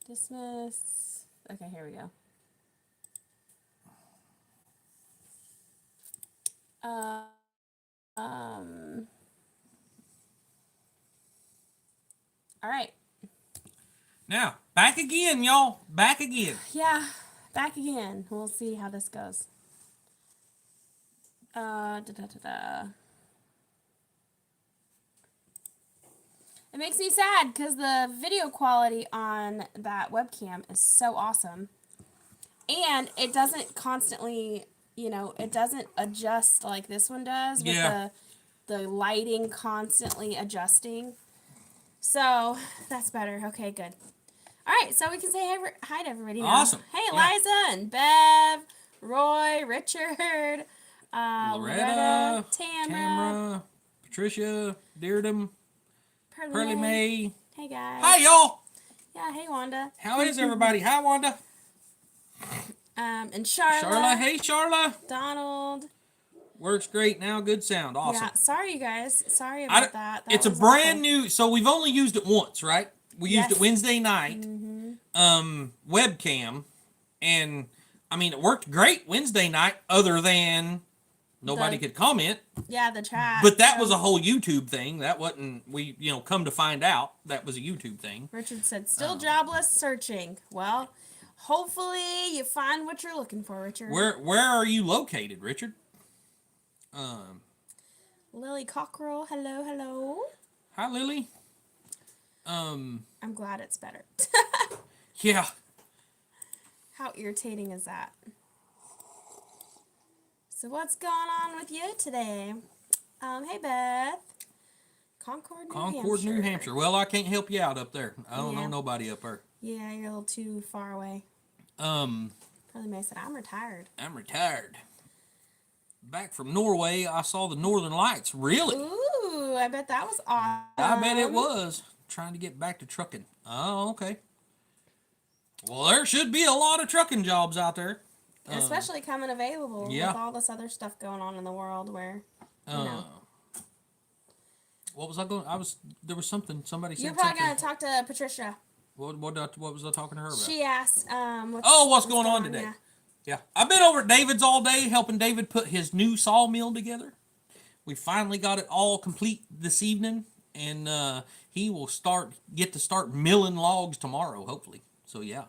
Dismiss. Okay, here we go. All right. Now, back again, y'all. Back again. Yeah, back again. We'll see how this goes. It makes me sad because the video quality on that webcam is so awesome. And it doesn't constantly, it doesn't adjust like this one does with the lighting constantly adjusting. So that's better. Okay, good. All right, so we can say hi to everybody now. Awesome. Hey, Liza and Bev, Roy, Richard, Loretta, Tamra, Patricia, Deardum, Pearly May. Hey, guys. Hi, y'all. Yeah, hey, Wanda. How is everybody? Hi, Wanda. And Charla. Charla, hey, Charla. Donald. Works great now. Good sound. Awesome. Yeah, sorry, you guys. Sorry about that. It's a brand new, so we've only used it once, right? We used it Wednesday night, webcam, and, I mean, it worked great Wednesday night, other than nobody could comment. Yeah, the chat. But that was a whole YouTube thing. That wasn't, come to find out, that was a YouTube thing. Richard said, still jobless, searching. Well, hopefully you find what you're looking for, Richard. Where are you located, Richard? Lily Cockrell, hello. Hi, Lily. I'm glad it's better. Yeah. How irritating is that? So what's going on with you today? Hey, Beth. Concord, New Hampshire. Well, I can't help you out up there. I don't know Yeah. nobody up there. Yeah, you're a little too far away. Probably May said, I'm retired. I'm retired. Back from Norway, I saw the Northern Lights. Really? Ooh, I bet that was awesome. I bet it was. Trying to get back to trucking. Oh, okay. Well, there should be a lot of trucking jobs out there. Especially coming available yeah. with all this other stuff going on in the world where, What was I going? There was something, somebody said You're probably something. going to talk to Patricia. What was I talking to her about? She asked, what's going on today? Yeah. I've been over at David's all day helping David put his new sawmill together. We finally got it all complete this evening, and he will get to start milling logs tomorrow, hopefully. So, yeah.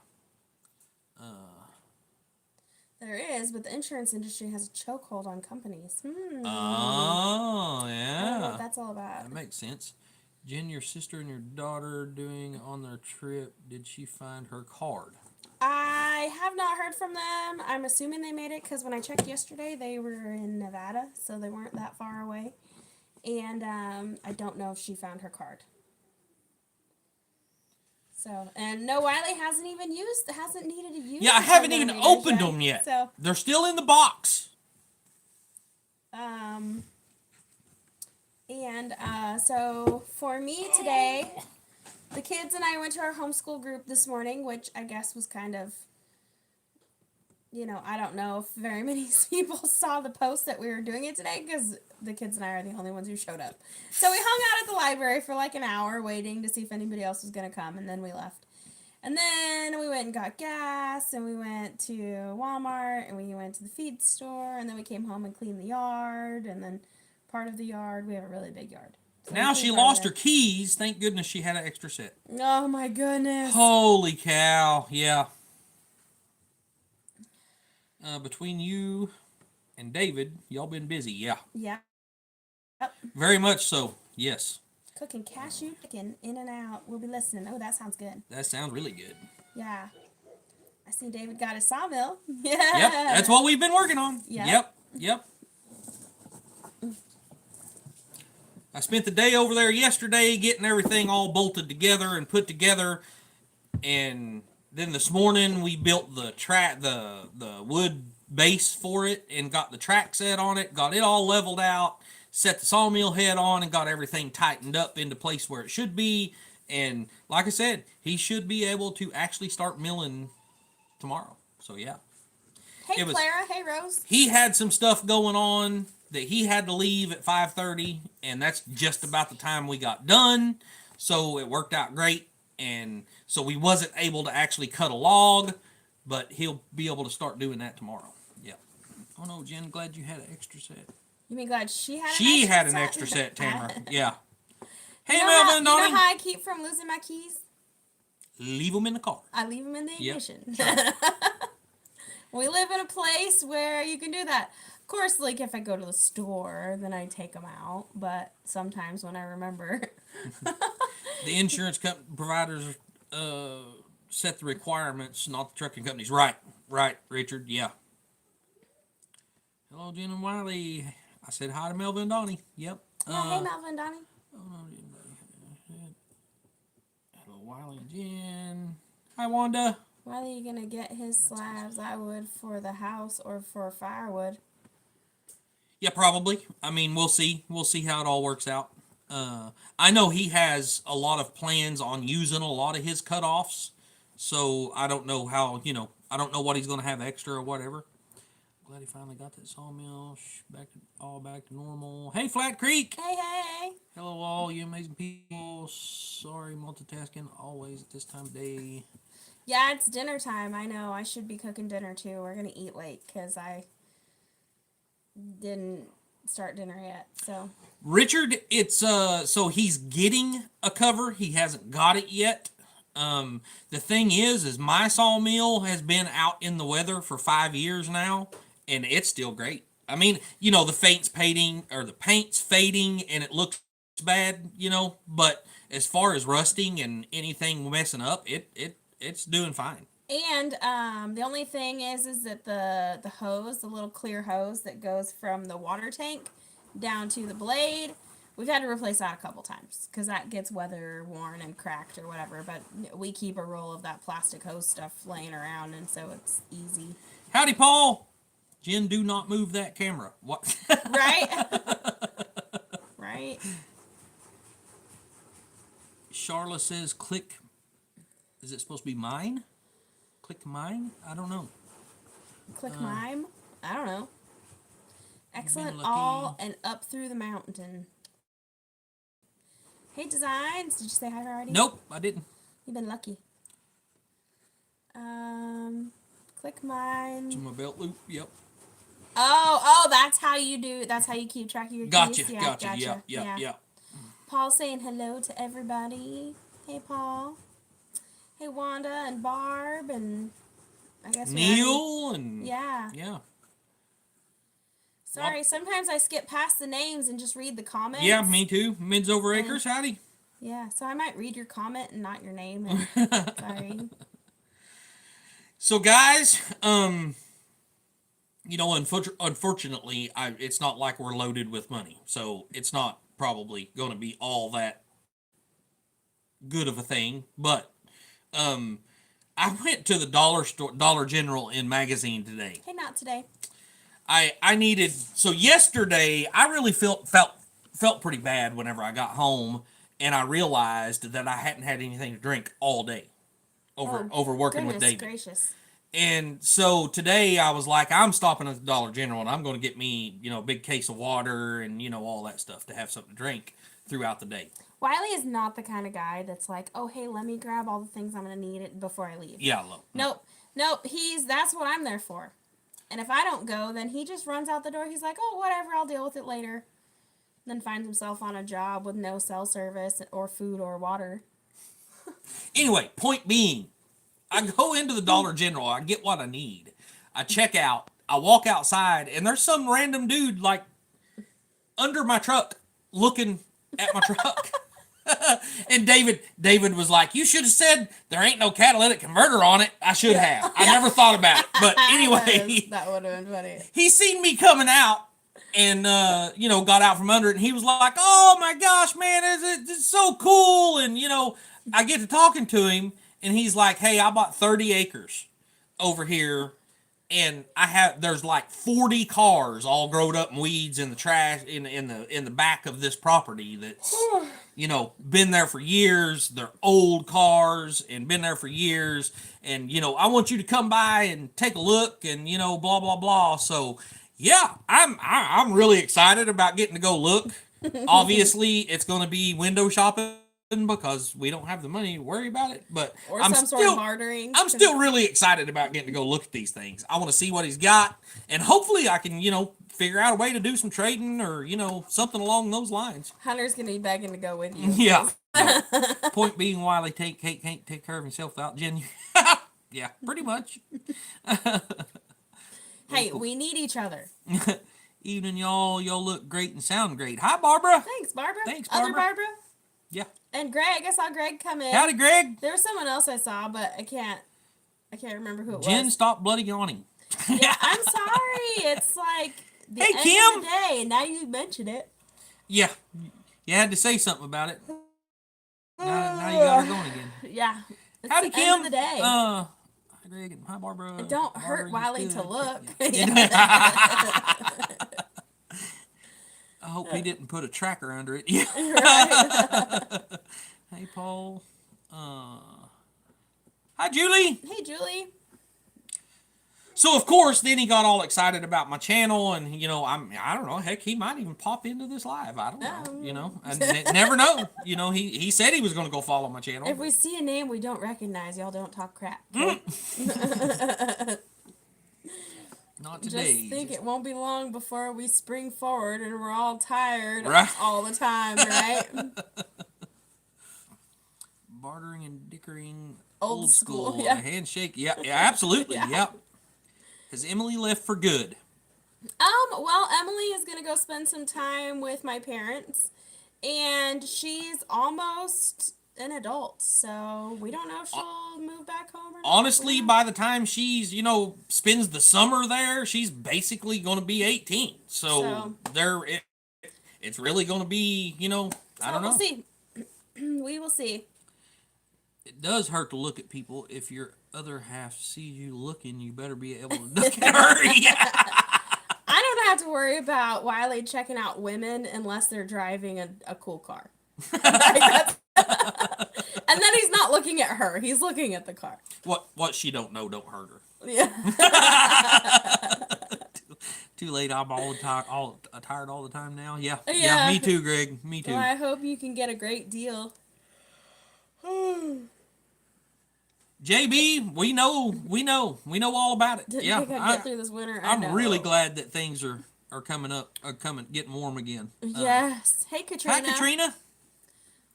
There is, but the insurance industry has a chokehold on companies. Oh, yeah. I don't know what that's all about. That makes sense. Jen, your sister and your daughter doing on their trip, did she find her card? I have not heard from them. I'm assuming they made it because when I checked yesterday, they were in Nevada, so they weren't that far away. And I don't know if she found her card. So, and no, Wiley hasn't needed to use. Yeah, I haven't even opened them yet. So they're still in the box. So for me today, the kids and I went to our homeschool group this morning, which I guess was kind of, I don't know if very many people saw the post that we were doing it today because the kids and I are the only ones who showed up. So we hung out at the library for like an hour waiting to see if anybody else was going to come, and then we left. And then we went and got gas, and we went to Walmart, and we went to the feed store, and then we came home and cleaned the yard, and then part of the yard, we have a really big yard. So now she lost her keys. Thank goodness she had an extra set. Oh my goodness. Holy cow, yeah. Between you and David, y'all been busy, yeah. Yeah. Yep. Very much so, yes. Cooking cashew chicken in and out. We'll be listening. Oh, that sounds good. That sounds really good. Yeah. I see David got his sawmill. Yeah. Yep, that's what we've been working on. Yep. I spent the day over there yesterday getting everything all bolted together and put together, and then this morning we built the wood base for it and got the track set on it, got it all leveled out, set the sawmill head on, and got everything tightened up into place where it should be. And like I said, he should be able to actually start milling tomorrow. So yeah. Hey Clara, hey Rose. He had some stuff going on that he had to leave at 5:30, and that's just about the time we got done. So it worked out great. and so we wasn't able to actually cut a log, but he'll be able to start doing that tomorrow. Yeah. Oh no, Jen, glad you had an extra set. You mean glad she had? She an had an extra set, Tamara. Yeah. Hey, you know Melvin and how, Donnie. You know how I keep from losing my keys? Leave them in the car. I leave them in the ignition. Yep. We live in a place where you can do that. Of course, like if I go to the store, then I take them out. But sometimes when I remember, The insurance providers set the requirements, not the trucking companies. Right, Richard. Yeah. Hello, Jen and Wiley. I said hi to Melvin and Donnie. Yep. Yeah, hey Melvin, Donnie. Hello, Wiley and Jen. Hi, Wanda. Wiley, you gonna get his slabs? I would for the house or for firewood. Yeah, probably. I mean, we'll see. We'll see how it all works out. I know he has a lot of plans on using a lot of his cutoffs, so I don't know how, I don't know what he's going to have extra or whatever. Glad he finally got that sawmill back to normal. Hey, Flat Creek! Hey! Hello, all you amazing people. Sorry, multitasking always at this time of day. Yeah, it's dinner time. I know. I should be cooking dinner, too. We're going to eat late because I didn't start dinner yet, so... Richard, it's so he's getting a cover. He hasn't got it yet. The thing is my sawmill has been out in the weather for 5 years now, and it's still great. I mean, the paint's fading and it looks bad, but as far as rusting and anything messing up, it's doing fine. And the only thing is that the hose, the little clear hose that goes from the water tank down to the blade, we've had to replace that a couple times because that gets weather worn and cracked or whatever, but we keep a roll of that plastic hose stuff laying around, and so it's easy. Howdy, Paul. Jen, do not move that camera. What? Right? Right. Charla says click. Is it supposed to be mine? Click mine? I don't know. Click mime? I don't know. Excellent all and up through the mountain. Hey, Designs. Did you say hi already? Nope, I didn't. You've been lucky. Click mine. To my belt loop. Yep. Oh, that's how you keep track of your Gotcha, keys. gotcha. Yeah. Paul saying hello to everybody. Hey, Paul. Hey, Wanda and Barb and I guess Neil and yeah. Sorry, sometimes I skip past the names and just read the comments. Yeah, me too. Mids over acres, howdy. Yeah, so I might read your comment and not your name. Sorry. So guys, unfortunately, it's not like we're loaded with money, so it's not probably going to be all that good of a thing. But I went to the Dollar General in Magazine today. Hey, not today. I needed, so yesterday I really felt pretty bad whenever I got home and I realized that I hadn't had anything to drink all day over working with David. Gracious. And so today I was like, I'm stopping at the Dollar General and I'm going to get me, a big case of water and, all that stuff to have something to drink throughout the day. Wiley is not the kind of guy that's like, oh, hey, let me grab all the things I'm going to need before I leave. Yeah, Nope. That's what I'm there for. And if I don't go, then he just runs out the door. He's like, oh, whatever, I'll deal with it later. Then finds himself on a job with no cell service or food or water. Anyway, point being, I go into the Dollar General, I get what I need. I check out, I walk outside, and there's some random dude, like, under my truck, looking at my truck. And David was like, you should have said there ain't no catalytic converter on it. I should have. I never thought about it. But anyway. That would have been funny. He seen me coming out and, got out from under it. And he was like, oh my gosh, man, it's so cool. And, I get to talking to him and he's like, hey, I bought 30 acres over here. And there's like 40 cars all growed up in weeds in the trash in the back of this property that's, been there for years. They're old cars and been there for years. And, I want you to come by and take a look and, blah, blah, blah. So yeah, I'm really excited about getting to go look. Obviously it's going to be window shopping because we don't have the money to worry about it. But Or I'm some still, sort of bartering. I'm still really excited about getting to go look at these things. I want to see what he's got, and hopefully I can, figure out a way to do some trading or, something along those lines. Hunter's gonna be begging to go with you. Yeah. Point being, Wiley can't take care of himself without Jen. Yeah, pretty much. Hey, we need each other. Evening, y'all. Y'all look great and sound great. Hi, Barbara. Thanks, Barbara. Thanks, Other Barbara. Barbara. Yeah. And Greg. I saw Greg come in. Howdy, Greg. There was someone else I saw, but I can't remember who it Jen, was. stop bloody yawning. Yeah, I'm sorry. It's like the Hey, end Kim. of the day, and now you mention it. Yeah. You had to say something about it. Now you got her going again. Yeah. It's Howdy, the Kim. end of the day. Hi, Greg. And hi, Barbara. It don't Barbara, hurt you Wiley good? to look. I hope he didn't put a tracker under it. Yeah. Right. Hey, Paul. Hi, Julie. Hey, Julie. So of course, then he got all excited about my channel, and I don't know. Heck, he might even pop into this live. I don't know. I never know. He said he was going to go follow my channel. If we see a name we don't recognize, y'all don't talk crap. Okay? Not today. Just think it won't be long before we spring forward and we're all tired Right. all the time, right? Bartering and dickering. Old school, A yeah. handshake. Yeah, absolutely. Yeah. Yep. Has Emily left for good? Well, Emily is gonna go spend some time with my parents, and she's almost an adult, so we don't know if she'll move back home or not. Honestly, by the time she's, spends the summer there, she's basically going to be 18. So it's really going to be, I don't know. We'll see. We will see. It does hurt to look at people. If your other half sees you looking, you better be able to look at her. Yeah. I don't have to worry about Wiley checking out women unless they're driving a cool car. And then he's not looking at her. He's looking at the car. What she don't know don't hurt her. Yeah. Too late. I'm all tired all the time now. Yeah. Yeah. Me too, Greg. Me too. Well, I hope you can get a great deal. JB, we know all about it. Didn't Yeah, think I'd get through this winter. I I'm know. really glad that things are getting warm again. Yes. Hey, Katrina. Hi, Katrina.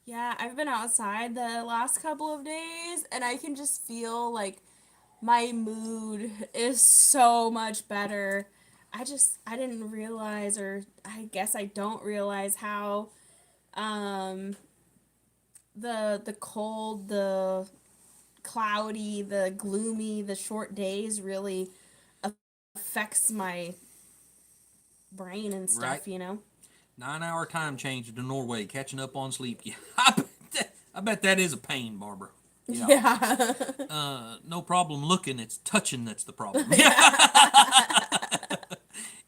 Yeah, I've been outside the last couple of days, and I can just feel like my mood is so much better. I didn't realize, or I guess I don't realize how the cold, the cloudy, the gloomy, the short days really affects my brain and stuff, Right. 9-hour time change to Norway, catching up on sleep. Yeah, I bet that is a pain, Barbara. Yeah. No problem looking, it's touching that's the problem.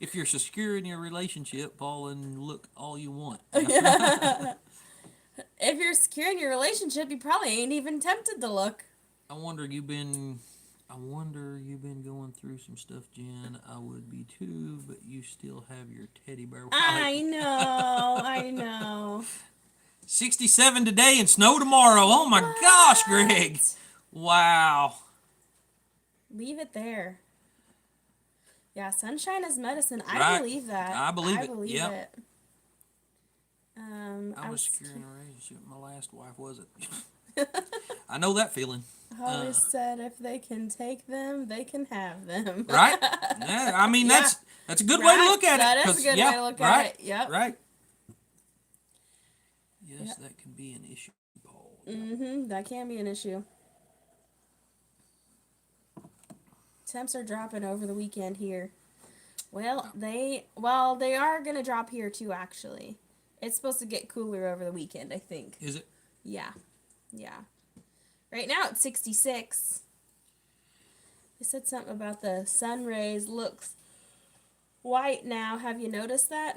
If you're secure in your relationship, Paul, and look all you want. If you're secure in your relationship, you probably ain't even tempted to look. I wonder you've been going through some stuff, Jen. I would be too, but you still have your teddy bear. I know. 67 today and snow tomorrow. Oh my gosh, Greg. Wow. Leave it there. Yeah, sunshine is medicine. I Right. believe that. I believe it. Believe Yep. it. I was secure in a relationship with my last wife, was it? I know that feeling. I always said if they can take them, they can have them. Right? Yeah, I mean, Yeah. that's a good way to look at it. That is a 'cause- good yeah, way to look right, at it. Yep. Right. Yes, Yep. that can be an issue, Paul. That can be an issue. Temps are dropping over the weekend here. Well, they are gonna drop here too. Actually, it's supposed to get cooler over the weekend. I think. Is it? Yeah. Right now it's 66. They said something about the sun rays looks white now. Have you noticed that?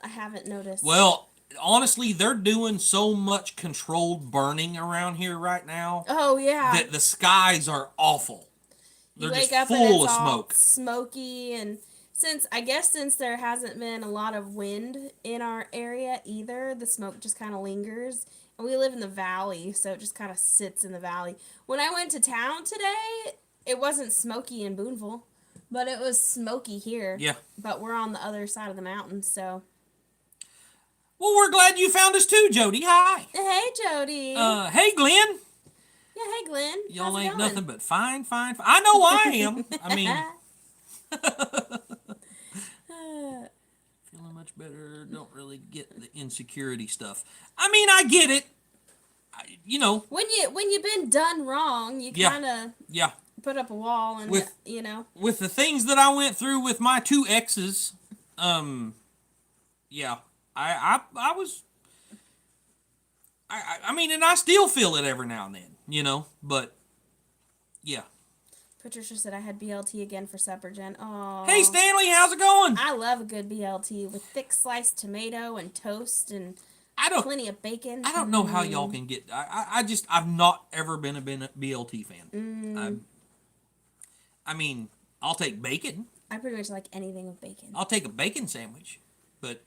I haven't noticed. Well, honestly, they're doing so much controlled burning around here right now Oh yeah. that the skies are awful. You They're wake just up and full it's of all smoke. smoky, and since there hasn't been a lot of wind in our area either, the smoke just kind of lingers, We live in the valley, so it just kind of sits in the valley. When I went to town today, it wasn't smoky in Booneville, but it was smoky here. Yeah. But we're on the other side of the mountain, so. Well, we're glad you found us too, Jody. Hi. Hey, Jody. Hey, Glenn. Yeah, hey, Glenn. Y'all How's it ain't going? nothing but fine. I know I am. I mean, feeling much better. Don't really get the insecurity stuff. I mean, I get it. You know. When you've been done wrong, you kind of put up a wall and you know. With the things that I went through with my 2 exes, yeah, I was. I mean, and I still feel it every now and then, you know, but, yeah. Patricia said I had BLT again for supper, Jen. Oh. Hey, Stanley, how's it going? I love a good BLT with thick sliced tomato and toast and plenty of bacon. I don't know how y'all can get, I've not ever been a BLT fan. I mean, I'll take bacon. I pretty much like anything with bacon. I'll take a bacon sandwich, but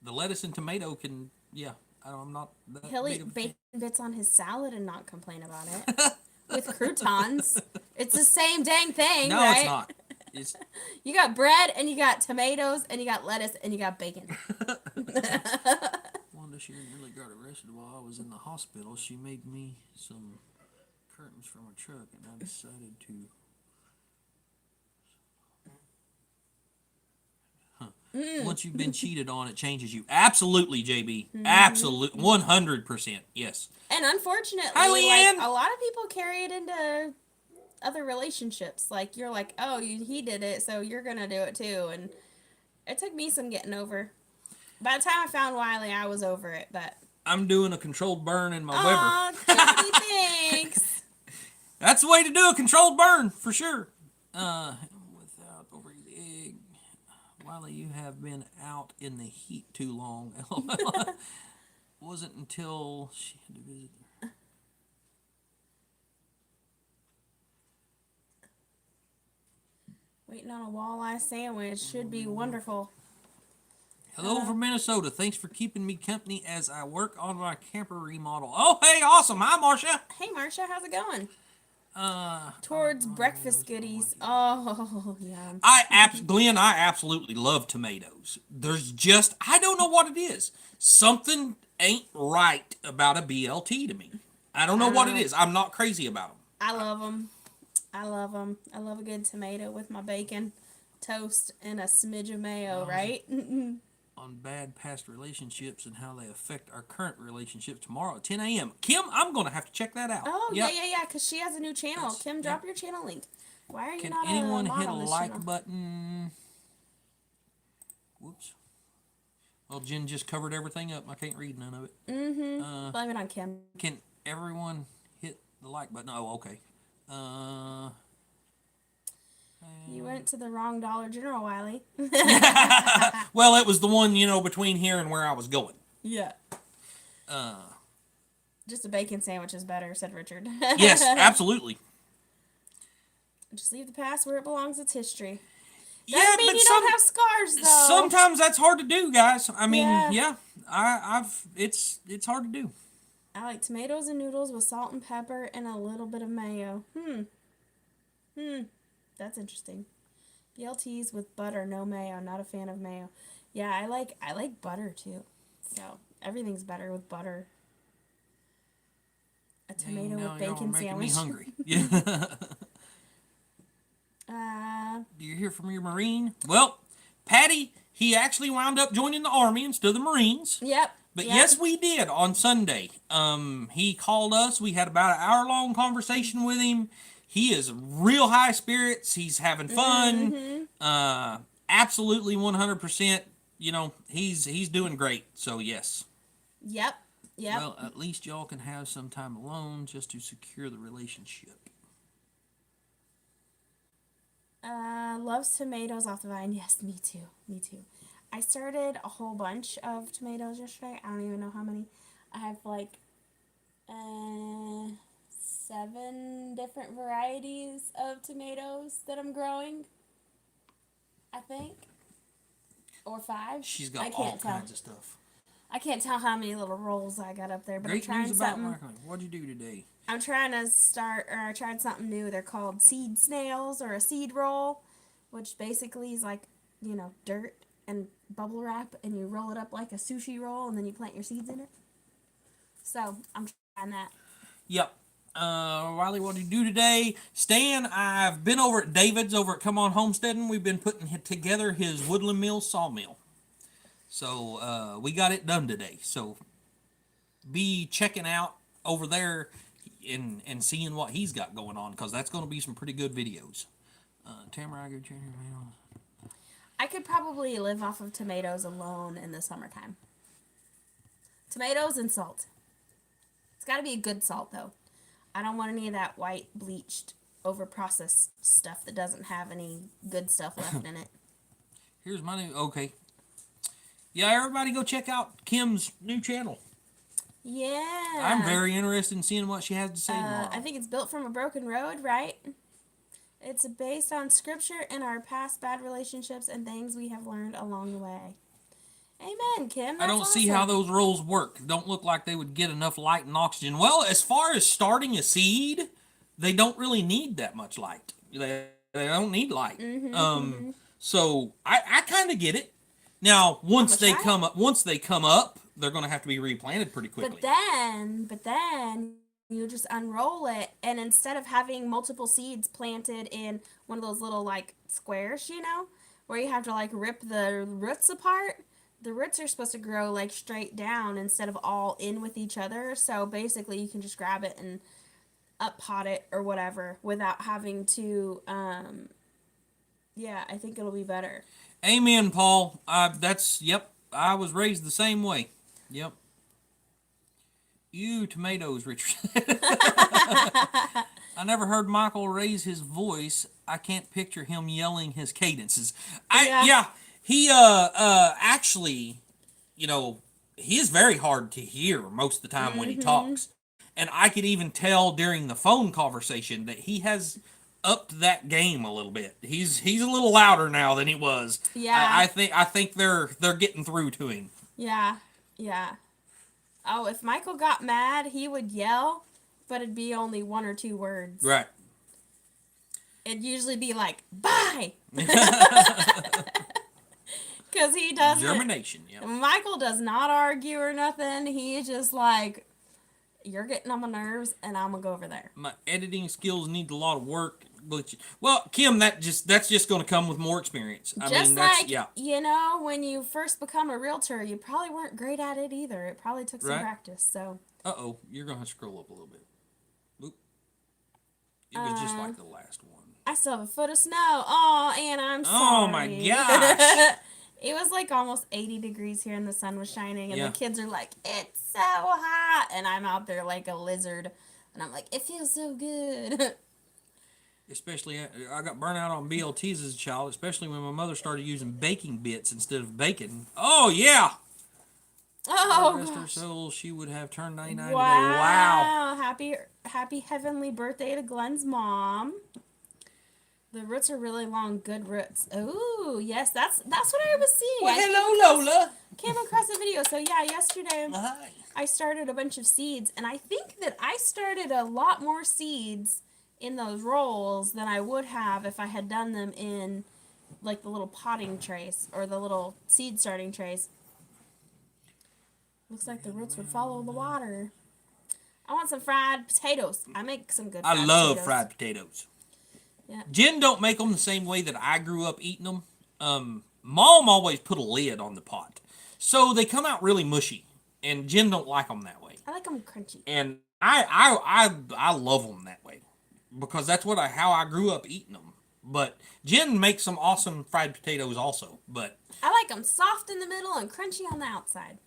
the lettuce and tomato can, yeah. I'm not that He'll eat bacon bits on his salad and not complain about it. With croutons. It's the same dang thing, no, right? No, it's not. You got bread, and you got tomatoes, and you got lettuce, and you got bacon. Wanda, she nearly got arrested while I was in the hospital. She made me some curtains from her truck, and I decided to... Once you've been cheated on, it changes you. Absolutely, JB. Absolutely. 100%. Yes. And unfortunately, Hi, Leanne. like, a lot of people carry it into other relationships. Like, you're like, oh, he did it, so you're going to do it too. And it took me some getting over. By the time I found Wiley, I was over it, but... I'm doing a controlled burn in my Weber. Jody, thanks. That's the way to do a controlled burn, for sure. Without overeating the egg. Wiley, you have been out in the heat too long. Wasn't until she had to visit her. Waiting on a walleye sandwich should be wonderful. Hello from Minnesota. Thanks for keeping me company as I work on my camper remodel. Oh, hey, awesome. Hi, Marcia. Hey, Marcia, how's it going? Towards breakfast goodies. Oh, yeah. Glenn, I absolutely love tomatoes. There's just, I don't know what it is. Something ain't right about a BLT to me. I don't know what it is. I'm not crazy about them. I love them. I love them. I love a good tomato with my bacon, toast, and a smidge of mayo, right? On bad past relationships and how they affect our current relationship tomorrow at 10 a.m. Kim, I'm going to have to check that out. Oh, yep. yeah, because she has a new channel. Kim, drop your channel link. Why are you not Can anyone hit a like button? Whoops. Well, Jen just covered everything up. I can't read none of it. Blame it on Kim. Can everyone hit the like button? Oh, okay. You went to the wrong Dollar General, Wiley. Well, it was the one, between here and where I was going. Yeah. Just a bacon sandwich is better, said Richard. Yes, absolutely. Just leave the past where it belongs. It's history. Doesn't mean you don't have scars, though. Sometimes that's hard to do, guys. I mean, it's hard to do. I like tomatoes and noodles with salt and pepper and a little bit of mayo. That's interesting. BLTs with butter, no mayo. Not a fan of mayo. Yeah, I like butter too. So everything's better with butter. A tomato with bacon sandwich. Me hungry. Yeah. Do you hear from your Marine? Well, Patty, he actually wound up joining the Army instead of the Marines. Yep. But yes, we did on Sunday. He called us. We had about an hour-long conversation with him. He is real high spirits. He's having fun. Absolutely 100%. He's doing great. So, yes. Yep. Well, at least y'all can have some time alone just to secure the relationship. Loves tomatoes off the vine. Yes, me too. Me too. I started a whole bunch of tomatoes yesterday. I don't even know how many. I have like 7 different varieties of tomatoes that I'm growing. I think. Or 5. She's got all kinds of stuff. I can't tell how many little rolls I got up there, but Great I'm trying news about something. Michael. What'd you do today? I'm trying to start, or I tried something new. They're called seed snails or a seed roll, which basically is like, dirt and bubble wrap, and you roll it up like a sushi roll, and then you plant your seeds in it. So I'm trying that. Yep. Wiley, what did you do today? Stan, I've been over at David's over at Come On Homesteading. We've been putting together his Woodland Mills sawmill. So we got it done today. So be checking out over there and seeing what he's got going on, because that's going to be some pretty good videos. Tamara, I could probably live off of tomatoes alone in the summertime. Tomatoes and salt. It's got to be a good salt, though. I don't want any of that white, bleached, over-processed stuff that doesn't have any good stuff left in it. Here's my new... Okay. Yeah, everybody go check out Kim's new channel. Yeah. I'm very interested in seeing what she has to say tomorrow. I think it's built from a broken road, right? It's based on scripture and our past bad relationships and things we have learned along the way. Amen, Kim. That's I don't see how those rolls work. Don't look like they would get enough light and oxygen. Well, as far as starting a seed, they don't really need that much light. They don't need light. So I kind of get it. Now, once they come up, they're going to have to be replanted pretty quickly. But then you just unroll it, and instead of having multiple seeds planted in one of those little like squares, where you have to like rip the roots apart, the roots are supposed to grow like straight down instead of all in with each other. So basically you can just grab it and up pot it or whatever without having to, I think it'll be better. Amen, Paul. Yep, I was raised the same way. Yep. You tomatoes, Richard. I never heard Michael raise his voice. I can't picture him yelling his cadences. He actually, he is very hard to hear most of the time when he talks. And I could even tell during the phone conversation that he has upped that game a little bit. He's a little louder now than he was. Yeah. I think they're getting through to him. Yeah. Yeah. Oh, if Michael got mad, he would yell, but it'd be only one or two words. Right. It'd usually be like, bye! Because he doesn't. Germination, yeah. Michael does not argue or nothing. He's just like, you're getting on my nerves, and I'm going to go over there. My editing skills need a lot of work. Well, Kim, that's just going to come with more experience. When you first become a realtor, you probably weren't great at it either. It probably took some practice. So. Uh-oh, you're going to have to scroll up a little bit. Oop. It was just like the last one. I still have a foot of snow. Oh, Anna, I'm sorry. Oh, my gosh. It was like almost 80 degrees here and the sun was shining, and the kids are like, it's so hot. And I'm out there like a lizard, and I'm like, it feels so good. Especially, I got burnt out on BLTs as a child, especially when my mother started using baking bits instead of bacon. Oh, yeah. Oh, rest her soul, she would have turned 99 today. Wow. Happy heavenly birthday to Glenn's mom. The roots are really long, good roots. Oh, yes, that's what I was seeing. Well, hello, Lola. Came across a video. So, yeah, yesterday I started a bunch of seeds, and I think that I started a lot more seeds in those rolls than I would have if I had done them in, like, the little potting trays or the little seed starting trays. Looks like the roots would follow the water. I want some fried potatoes. I make some good fried potatoes. I love fried potatoes. Yeah. Jen don't make them the same way that I grew up eating them. Mom always put a lid on the pot. So they come out really mushy. And Jen don't like them that way. I like them crunchy. And I love them that way. Because that's how I grew up eating them. But Jen makes some awesome fried potatoes also. But I like them soft in the middle and crunchy on the outside.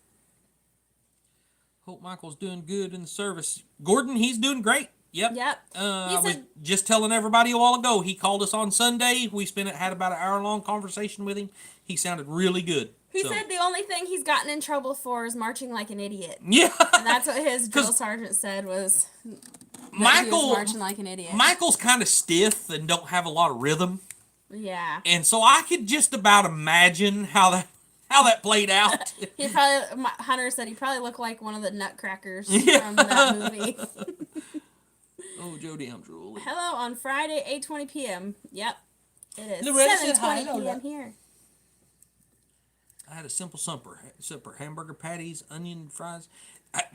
Hope Michael's doing good in the service. Gordon, he's doing great. Yep. I was just telling everybody a while ago. He called us on Sunday. We had about an hour-long conversation with him. He sounded really good. He said the only thing he's gotten in trouble for is marching like an idiot. Yeah. And that's what his drill sergeant said was he was marching like an idiot. Michael's kind of stiff and don't have a lot of rhythm. Yeah. And so I could just about imagine how how that played out. Hunter said he probably looked like one of the Nutcrackers Yeah. from that movie. Oh, Joe Damn Drool. Hello on Friday, 8:20 p.m. Yep, it is Loretta said hi. 7:20 p.m. here. I had a simple supper: hamburger patties, onion fries.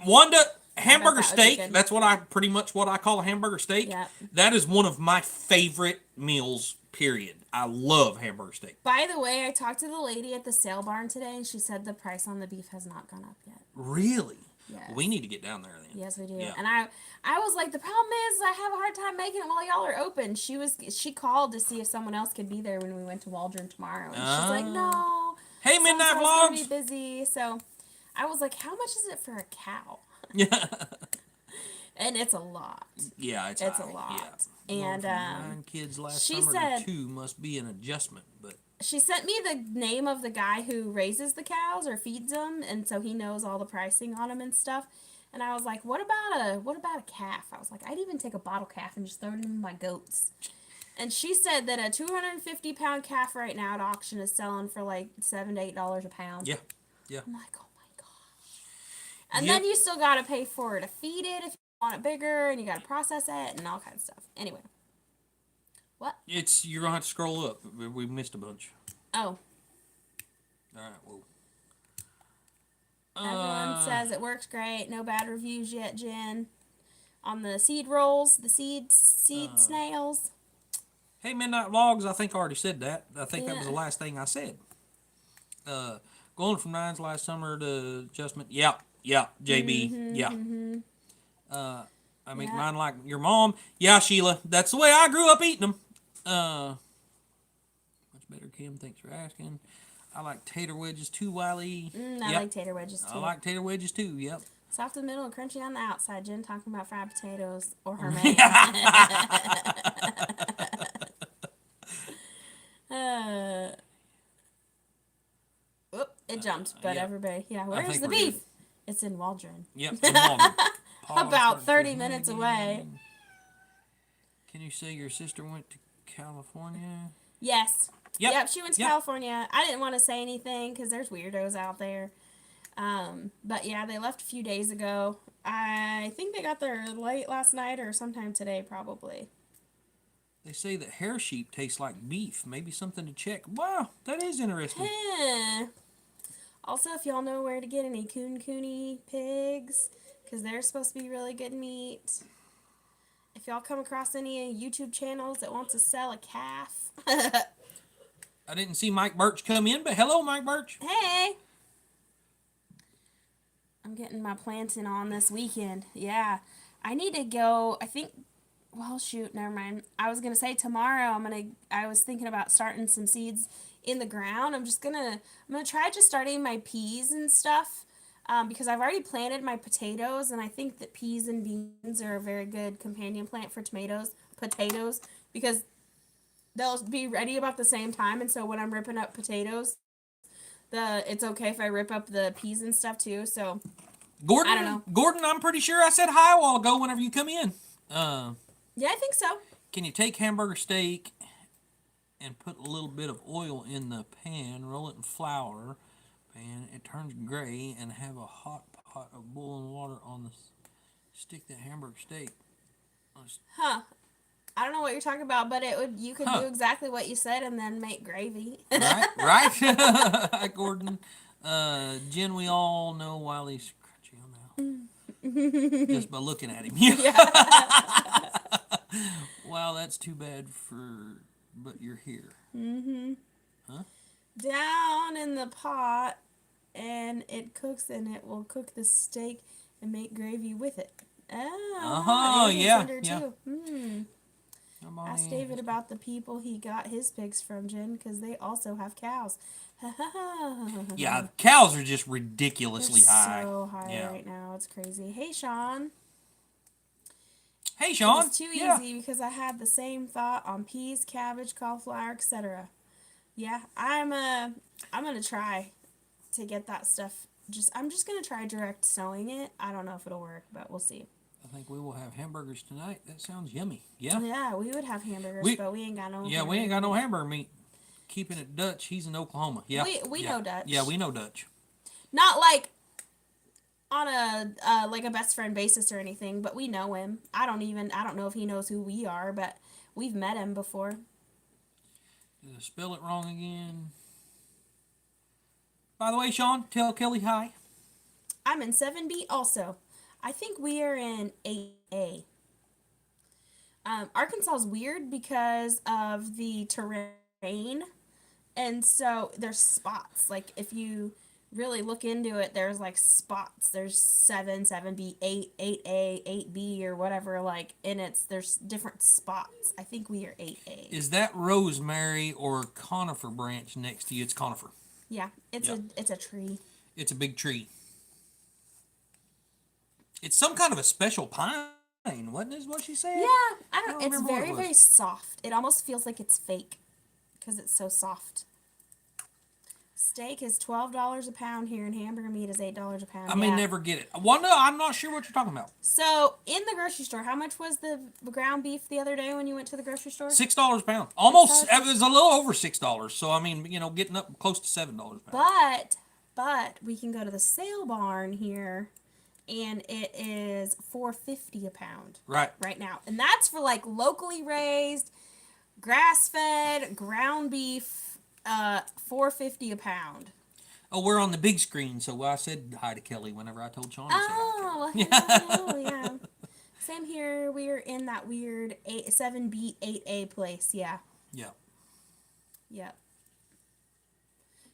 Wanda, hamburger steak. That's what I call a hamburger steak. Yep. That is one of my favorite meals. Period. I love hamburger steak. By the way, I talked to the lady at the sale barn today, and she said the price on the beef has not gone up yet. Really? Yes. We need to get down there then. Yes, we do. Yeah. And I was like, the problem is I have a hard time making it while y'all are open. She called to see if someone else could be there when we went to Waldron tomorrow, and she's like, no. Hey, Midnight Vlogs Vlogs. Gonna be busy. So I was like, how much is it for a cow? Yeah. And it's a lot. Yeah, it's a lot. Yeah. And 9 kids last she summer said, to 2 must be an adjustment, but she sent me the name of the guy who raises the cows or feeds them, and so he knows all the pricing on them and stuff. And I was like, what about a calf? I was like, I'd even take a bottle calf and just throw it in my goats. And she said that a 250-pound calf right now at auction is selling for like $7 to $8 a pound. Yeah. Yeah. I'm like, oh my gosh. And then you still got to pay for it to feed it if you want it bigger, and you got to process it and all kinds of stuff. Anyway. What? You're going to have to scroll up. We missed a bunch. Oh. All right, well. Everyone says it works great. No bad reviews yet, Jen. On the seed rolls, the seed snails. Hey, Midnight Vlogs, I think I already said that. I think that was the last thing I said. Going from 9s last summer to adjustment. Yeah, JB. Mm-hmm, yeah. Mm-hmm. I make mine like your mom. Yeah, Sheila. That's the way I grew up eating them. Much better, Kim. Thanks for asking. I like tater wedges too, Wiley. I like tater wedges too. I like tater wedges too, yep. Soft in the middle and crunchy on the outside. Jen talking about fried potatoes or her man. It jumped, but everybody, where's the beef? It's in Waldron. Yep, in Waldron. About 30 minutes away. Can you say your sister went to California? Yes. Yep, she went to California. I didn't want to say anything because there's weirdos out there. But yeah, they left a few days ago. I think they got there late last night or sometime today, probably. They say that hair sheep tastes like beef. Maybe something to check. Wow, that is interesting. Also, if y'all know where to get any coon-coony pigs, because they're supposed to be really good meat. If y'all come across any YouTube channels that want to sell a calf. I didn't see Mike Birch come in, but hello, Mike Birch. Hey! I'm getting my planting on this weekend. Yeah. I need to go, I think, well, shoot, never mind. I was going to say tomorrow I was thinking about starting some seeds in the ground. I'm going to try just starting my peas and stuff. Because I've already planted my potatoes, and I think that peas and beans are a very good companion plant for potatoes, because they'll be ready about the same time, and so when I'm ripping up potatoes, it's okay if I rip up the peas and stuff too, so Gordon, I don't know. Gordon, I'm pretty sure I said hi a while ago whenever you come in. Yeah, I think so. Can you take hamburger steak and put a little bit of oil in the pan, roll it in flour, and it turns gray, and have a hot pot of boiling water on the stick that hamburger steak. Huh. I don't know what you're talking about, but you could do exactly what you said and then make gravy. Right? Hi, Gordon. Jen, we all know Wiley's crunchy on now. Just by looking at him. Wow, that's too bad but you're here. Mm-hmm. Huh? Down in the pot, and it cooks, and it will cook the steak and make gravy with it. Oh, yeah. Too. Ask David about the people he got his pigs from, Jen, because they also have cows. Yeah, cows are just ridiculously high. So high right now, it's crazy. Hey, Sean. Hey, Sean. It's too easy because I had the same thought on peas, cabbage, cauliflower, etc. Yeah, I'm gonna try to get that stuff. I'm just gonna try direct sowing it. I don't know if it'll work, but we'll see. I think we will have hamburgers tonight. That sounds yummy. Yeah. Yeah, we would have hamburgers, but we ain't got no. Yeah, we ain't got no hamburger meat. Keeping it Dutch. He's in Oklahoma. Yeah. We yeah. know Dutch. Yeah, we know Dutch. Not like on a like a best friend basis or anything, but we know him. I don't know if he knows who we are, but we've met him before. Did I spell it wrong again? By the way, Sean, tell Kelly hi. I'm in 7B also. I think we are in 8A. Arkansas is weird because of the terrain, and so there's spots. Like if you really look into it, there's like spots. There's 7B, 8, 8A, 8B, or whatever. Like, and there's different spots. I think we are 8A. Is that rosemary or conifer branch next to you? It's conifer. Yeah, it's a tree. It's a big tree. It's some kind of a special pine, wasn't it? What she said? Yeah, I don't. It's very very soft. It almost feels like it's fake because it's so soft. Steak is $12 a pound here, and hamburger meat is $8 a pound. I may never get it. Well, no, I'm not sure what you're talking about. So in the grocery store, how much was the ground beef the other day when you went to the grocery store? $6 a pound. Almost. It was a little over $6. So I mean, getting up close to $7 a pound. But we can go to the sale barn here, and it is $4.50 a pound. Right now, and that's for like locally raised, grass-fed ground beef. $4.50 a pound. Oh, we're on the big screen, so I said hi to Kelly whenever I told Sean. Oh, hello, yeah. Same here. We're in that weird 7B, 8A place. Yeah. Yeah. Yep.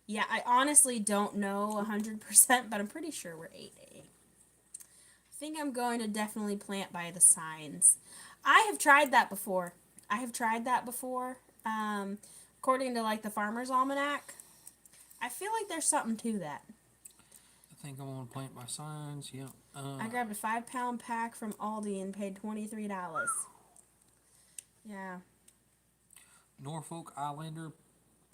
Yeah, I honestly don't know 100%, but I'm pretty sure we're 8A. I think I'm going to definitely plant by the signs. I have tried that before. According to like the Farmer's Almanac, I feel like there's something to that. I think I'm going to plant by signs, yeah. I grabbed a 5-pound pack from Aldi and paid $23. Yeah. Norfolk Islander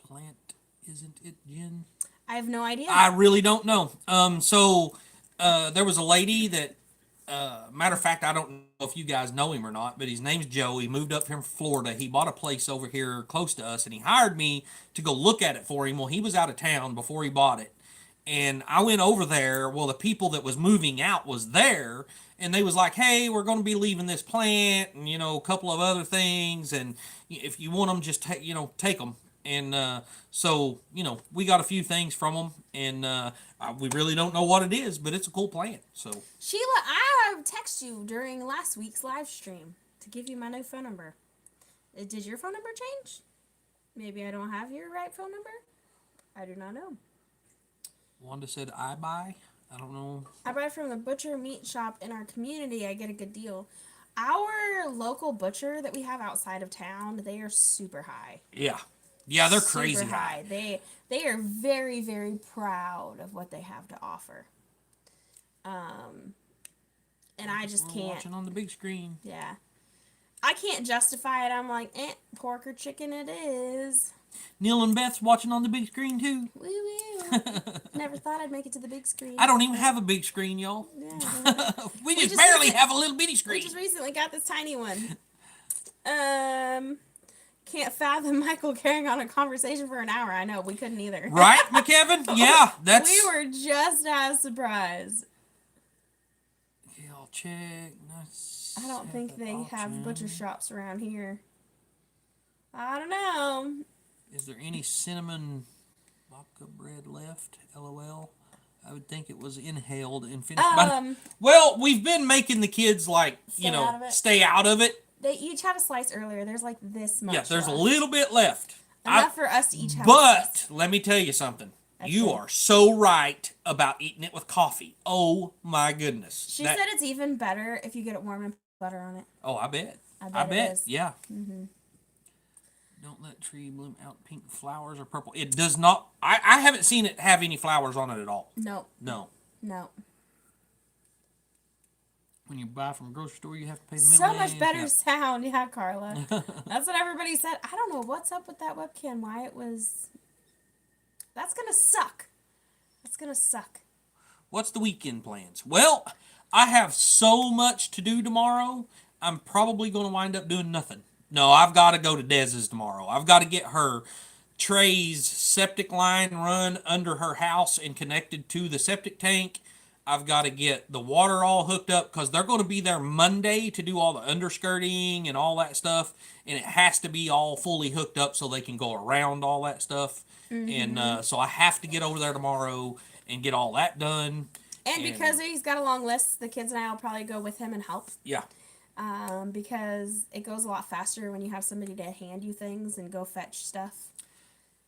plant, isn't it, Jen? I have no idea. I really don't know. So there was a lady that, matter of fact, I don't know if you guys know him or not, but his name's Joe. He moved up here from Florida. He bought a place over here close to us, and he hired me to go look at it for him. Well, he was out of town before he bought it. And I went over there. Well, the people that was moving out was there, and they was like, hey, we're going to be leaving this plant and, a couple of other things. And if you want them, just take them. And so, we got a few things from them, and we really don't know what it is, but it's a cool plant. So Sheila, I texted you during last week's live stream to give you my new phone number. Did your phone number change? Maybe I don't have your right phone number? I do not know. Wanda said, I buy. I don't know. I buy from the butcher meat shop in our community. I get a good deal. Our local butcher that we have outside of town, they are super high. Yeah. Yeah, they're crazy high. They are very, very proud of what they have to offer. And I just can't. Watching on the big screen. Yeah. I can't justify it. I'm like, pork or chicken it is. Neil and Beth's watching on the big screen too. Woo woo. Never thought I'd make it to the big screen. I don't even have a big screen, y'all. Yeah. we just barely have a little bitty screen. We just recently got this tiny one. Can't fathom Michael carrying on a conversation for an hour. I know, we couldn't either. Right, McKevin? Yeah, that's... We were just as surprised. Okay, I'll check. I don't think they have butcher shops around here. I don't know. Is there any cinnamon vodka bread left? LOL. I would think it was inhaled and finished. Well, we've been making the kids, stay out of it. They each had a slice earlier. There's like this much. Yeah, there's left. a little bit left. Enough for us to each have. But let me tell you something. You are so right about eating it with coffee. Oh my goodness. She said it's even better if you get it warm and put butter on it. Oh, I bet. I bet. It is. Yeah. Mm-hmm. Don't let tree bloom out pink flowers or purple. It does not. I haven't seen it have any flowers on it at all. No. No. When you buy from a grocery store, you have to pay the middleman. So much better sound, yeah, Carla. That's what everybody said. I don't know what's up with that webcam. Why it was. That's gonna suck. What's the weekend plans? Well, I have so much to do tomorrow. I'm probably going to wind up doing nothing. No, I've got to go to Dez's tomorrow. I've got to get her Trey's septic line run under her house and connected to the septic tank. I've got to get the water all hooked up because they're going to be there Monday to do all the underskirting and all that stuff. And it has to be all fully hooked up so they can go around all that stuff. And so I have to get over there tomorrow and get all that done. And because he's got a long list, the kids and I will probably go with him and help. Yeah. Because it goes a lot faster when you have somebody to hand you things and go fetch stuff.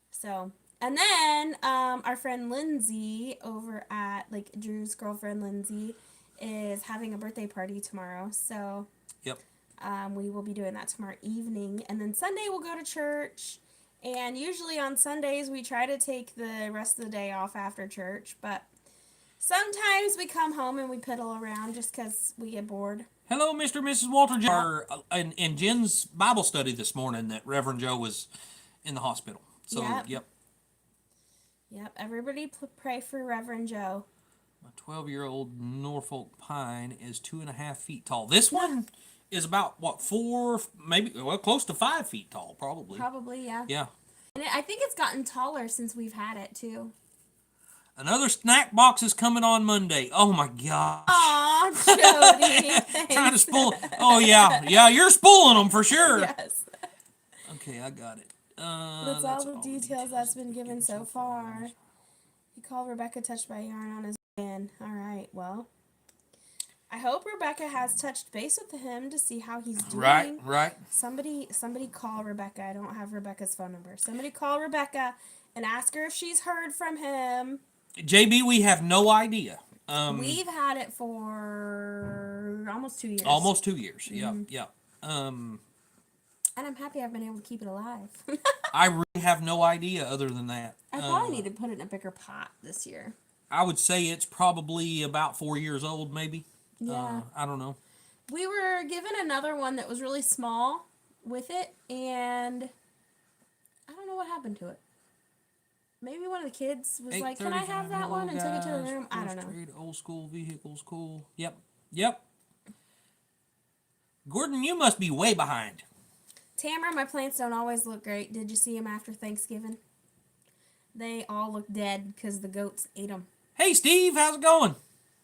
So, and then our friend Lindsay over at, like, Drew's girlfriend Lindsay is having a birthday party tomorrow. So, yep. We will be doing that tomorrow evening. And then Sunday we'll go to church. And usually on Sundays we try to take the rest of the day off after church. But sometimes we come home and we piddle around just because we get bored. Hello, Mr. and Mrs. Walter. In Jen's Bible study this morning that Reverend Joe was in the hospital. So, yep. Yep, everybody pray for Reverend Joe. My 12-year-old Norfolk pine is 2.5 feet tall. This one is about, 4, maybe, close to 5 feet tall, probably. Probably, yeah. Yeah. And I think it's gotten taller since we've had it, too. Another snack box is coming on Monday. Oh, my gosh. Aw, Jody. Trying to spoil. Oh, yeah. Yeah, you're spoiling them for sure. Yes. Okay, I got it. That's all the details that's been given so far. He called Rebecca touched by yarn on his van. All right, well, I hope Rebecca has touched base with him to see how he's doing. Right. Somebody call Rebecca. I don't have Rebecca's phone number. Somebody call Rebecca and ask her if she's heard from him. JB, we have no idea. We've had it for almost 2 years. Almost 2 years. Mm-hmm. Yeah. And I'm happy I've been able to keep it alive. I really have no idea other than that. I probably need to put it in a bigger pot this year. I would say it's probably about 4 years old, maybe. Yeah. I don't know. We were given another one that was really small with it, and I don't know what happened to it. Maybe one of the kids was like, "Can I have that one?" and took it to the room. I don't know. Trade, old school vehicles, cool. Yep. Gordon, you must be way behind. Tamara, my plants don't always look great. Did you see them after Thanksgiving? They all look dead because the goats ate them. Hey, Steve, how's it going?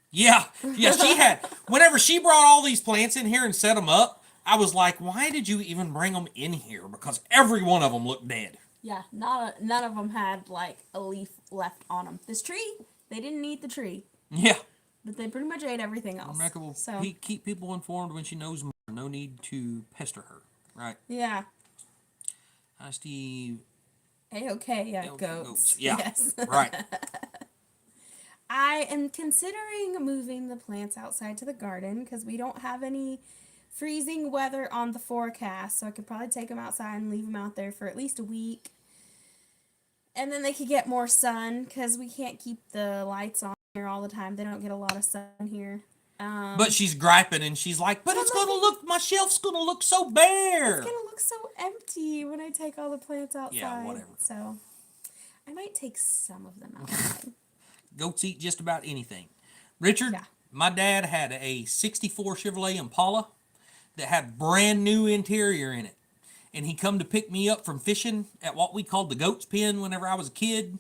Yeah, she had. Whenever she brought all these plants in here and set them up, I was like, why did you even bring them in here? Because every one of them looked dead. Yeah, none of them had, like, a leaf left on them. This tree, they didn't eat the tree. Yeah. But they pretty much ate everything else. Rebecca will keep people informed when she knows more. No need to pester her. Right. Yeah. Hi, Steve. Okay, yeah, goats. Yeah, yes. Right. I am considering moving the plants outside to the garden because we don't have any freezing weather on the forecast, so I could probably take them outside and leave them out there for at least a week. And then they could get more sun because we can't keep the lights on here all the time. They don't get a lot of sun here. But she's griping and she's like, but it's going to look, my shelf's going to look so bare. It's going to look so empty when I take all the plants outside. Yeah, whatever. So I might take some of them outside. Goats eat just about anything. Richard, my dad had a 64 Chevrolet Impala that had brand new interior in it. And he come to pick me up from fishing at what we called the goat's pen whenever I was a kid.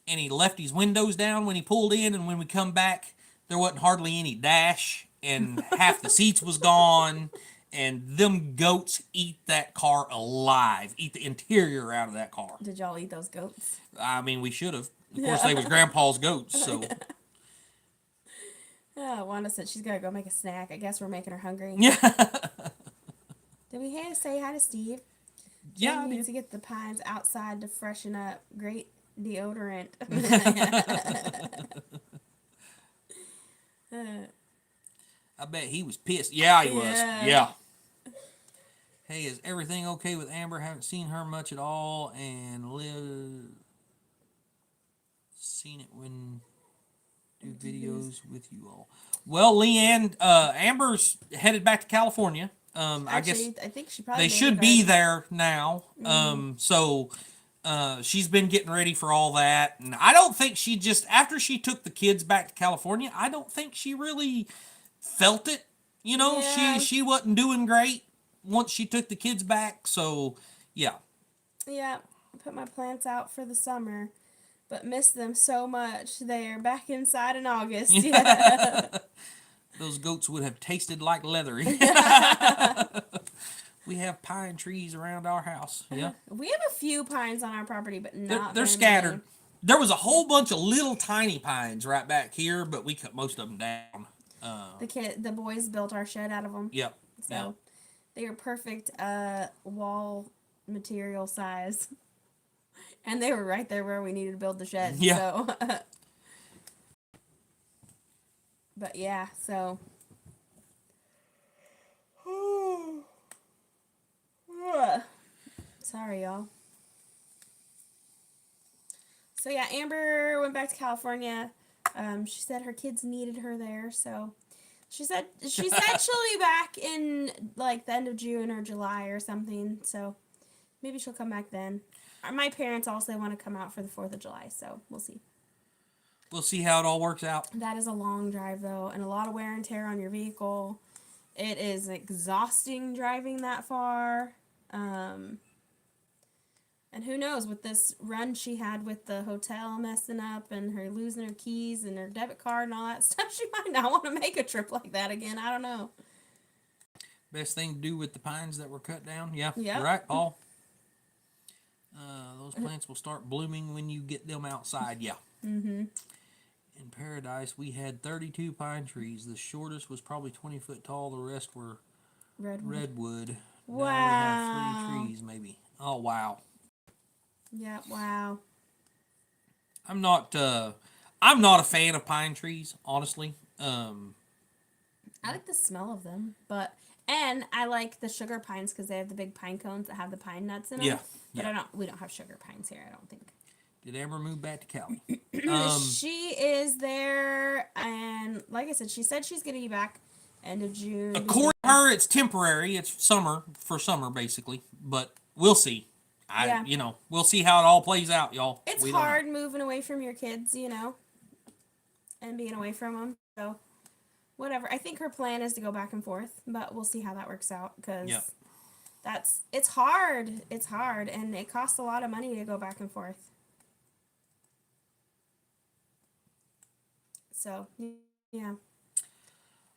And he left his windows down when he pulled in. And when we come back, there wasn't hardly any dash. And half the seats was gone. And them goats eat that car alive. Eat the interior out of that car. Did y'all eat those goats? I mean, we should have. Of course, they was Grandpa's goats, so. Oh, Wanda said she's got to go make a snack. I guess we're making her hungry. Yeah. Did we say hi to Steve? Yeah, He needs to get the pines outside to freshen up. Great deodorant. I bet he was pissed. Yeah, he was. Yeah. Hey, is everything okay with Amber? Haven't seen her much at all, and seen it when do videos with you all. Well, Leanne, Amber's headed back to California. I guess I think she probably they should be there now. So she's been getting ready for all that, and I don't think she just after she took the kids back to California, I don't think she really felt it. You know, she wasn't doing great once she took the kids back. So yeah. Yeah. put my plants out for the summer, but missed them so much. They are back inside in August. Yeah. Those goats would have tasted like leather. We have pine trees around our house. Yeah. We have a few pines on our property, but not They're very scattered. many. There was a whole bunch of little tiny pines right back here, but we cut most of them down. The boys built our shed out of them. Yep. So Yep. they are perfect wall material size. And they were right there where we needed to build the shed. Yeah. So but yeah, so sorry y'all. So yeah, Amber went back to California. She said her kids needed her there, so she said she'll be back in like the end of June or July or something. So maybe she'll come back then. My parents also want to come out for the 4th of July, so we'll see. We'll see how it all works out. That is a long drive though, and a lot of wear and tear on your vehicle. It is exhausting driving that far. And who knows, with this run she had with the hotel messing up and her losing her keys and her debit card and all that stuff, she might not want to make a trip like that again. I don't know. Best thing to do with the pines that were cut down. Yeah. Yep. You're right, Paul. Those plants will start blooming when you get them outside. Yeah. Mm-hmm. In Paradise, we had 32 pine trees. The shortest was probably 20 foot tall. The rest were redwood. Wow. Now we have 3 trees, maybe. Oh, wow. Yeah, wow. I'm not a fan of pine trees, honestly. I like the smell of them, and I like the sugar pines because they have the big pine cones that have the pine nuts in them. Yeah. But Yeah. we don't have sugar pines here, I don't think. Did Amber move back to Cali? She is there, and like I said, she said she's going to be back end of June. According to her, it's temporary. It's summer, basically. But we'll see. We'll see how it all plays out, y'all. It's hard moving away from your kids, and being away from them. So, whatever. I think her plan is to go back and forth, but we'll see how that works out because it's hard. It's hard, and it costs a lot of money to go back and forth. So, yeah.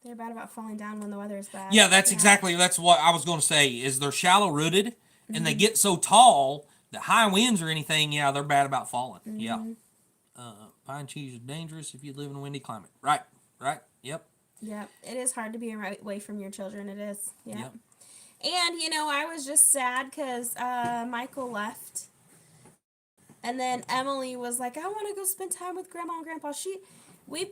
They're bad about falling down when the weather is bad. Yeah, that's what I was going to say, is they're shallow rooted, and they get so tall that high winds or anything, they're bad about falling. Mm-hmm. Yeah. Pine trees are dangerous if you live in a windy climate. Right, yep. Yep, it is hard to be away from your children, it is. Yep. And, I was just sad because Michael left. And then Emily was like, I want to go spend time with Grandma and Grandpa. We've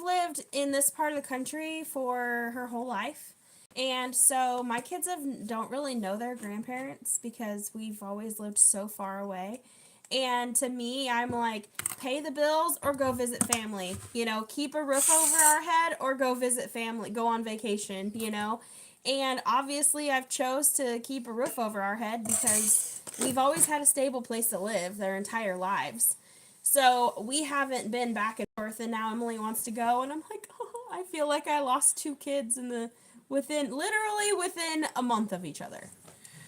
lived in this part of the country for her whole life. And so my kids don't really know their grandparents because we've always lived so far away. And to me, I'm like, pay the bills or go visit family. Keep a roof over our head or go visit family, go on vacation, And obviously I've chose to keep a roof over our head because we've always had a stable place to live their entire lives. So we haven't been back and forth, and now Emily wants to go, and I'm like, oh, I feel like I lost 2 kids within a month of each other.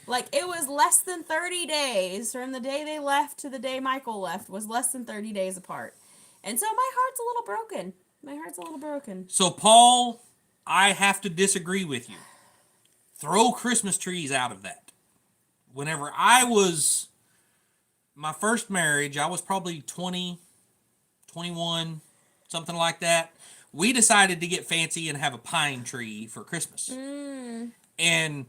Like, it was less than 30 days from the day they left to the day Michael left was less than 30 days apart. And so my heart's a little broken. So, Paul, I have to disagree with you. Throw Christmas trees out of that. Whenever I was my first marriage, I was probably 20, 21, something like that. We decided to get fancy and have a pine tree for Christmas. And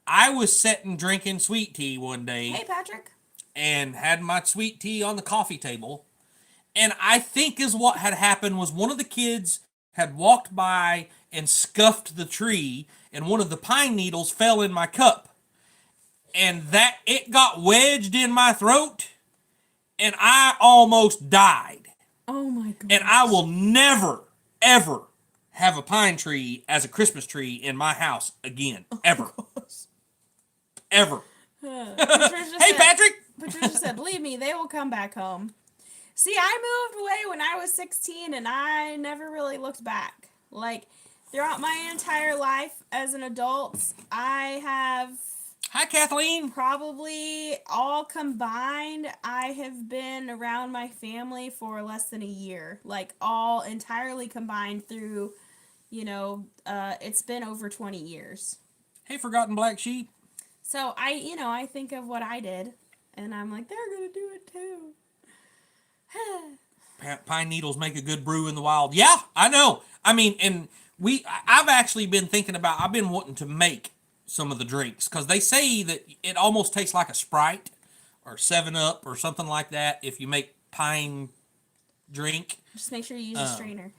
I was sitting drinking sweet tea one day. Hey, Patrick. And had my sweet tea on the coffee table. And I think what had happened was one of the kids had walked by and scuffed the tree, and one of the pine needles fell in my cup. And it got wedged in my throat, and I almost died. Oh my God. And I will never, ever have a pine tree as a Christmas tree in my house again. Ever. Ever. Hey, Patrick! Patricia said, believe me, they will come back home. See, I moved away when I was 16, and I never really looked back. Like, throughout my entire life as an adult, I have Hi, Kathleen. Probably all combined, I have been around my family for less than a year. Like all entirely combined through, it's been over 20 years. Hey, forgotten black sheep. So I think of what I did, and I'm like, they're gonna do it too. Pine needles make a good brew in the wild. Yeah, I know. I mean, and I've actually been thinking about, I've been wanting to make some of the drinks because they say that it almost tastes like a Sprite or 7-Up or something like that if you make pine drink. Just make sure you use a strainer.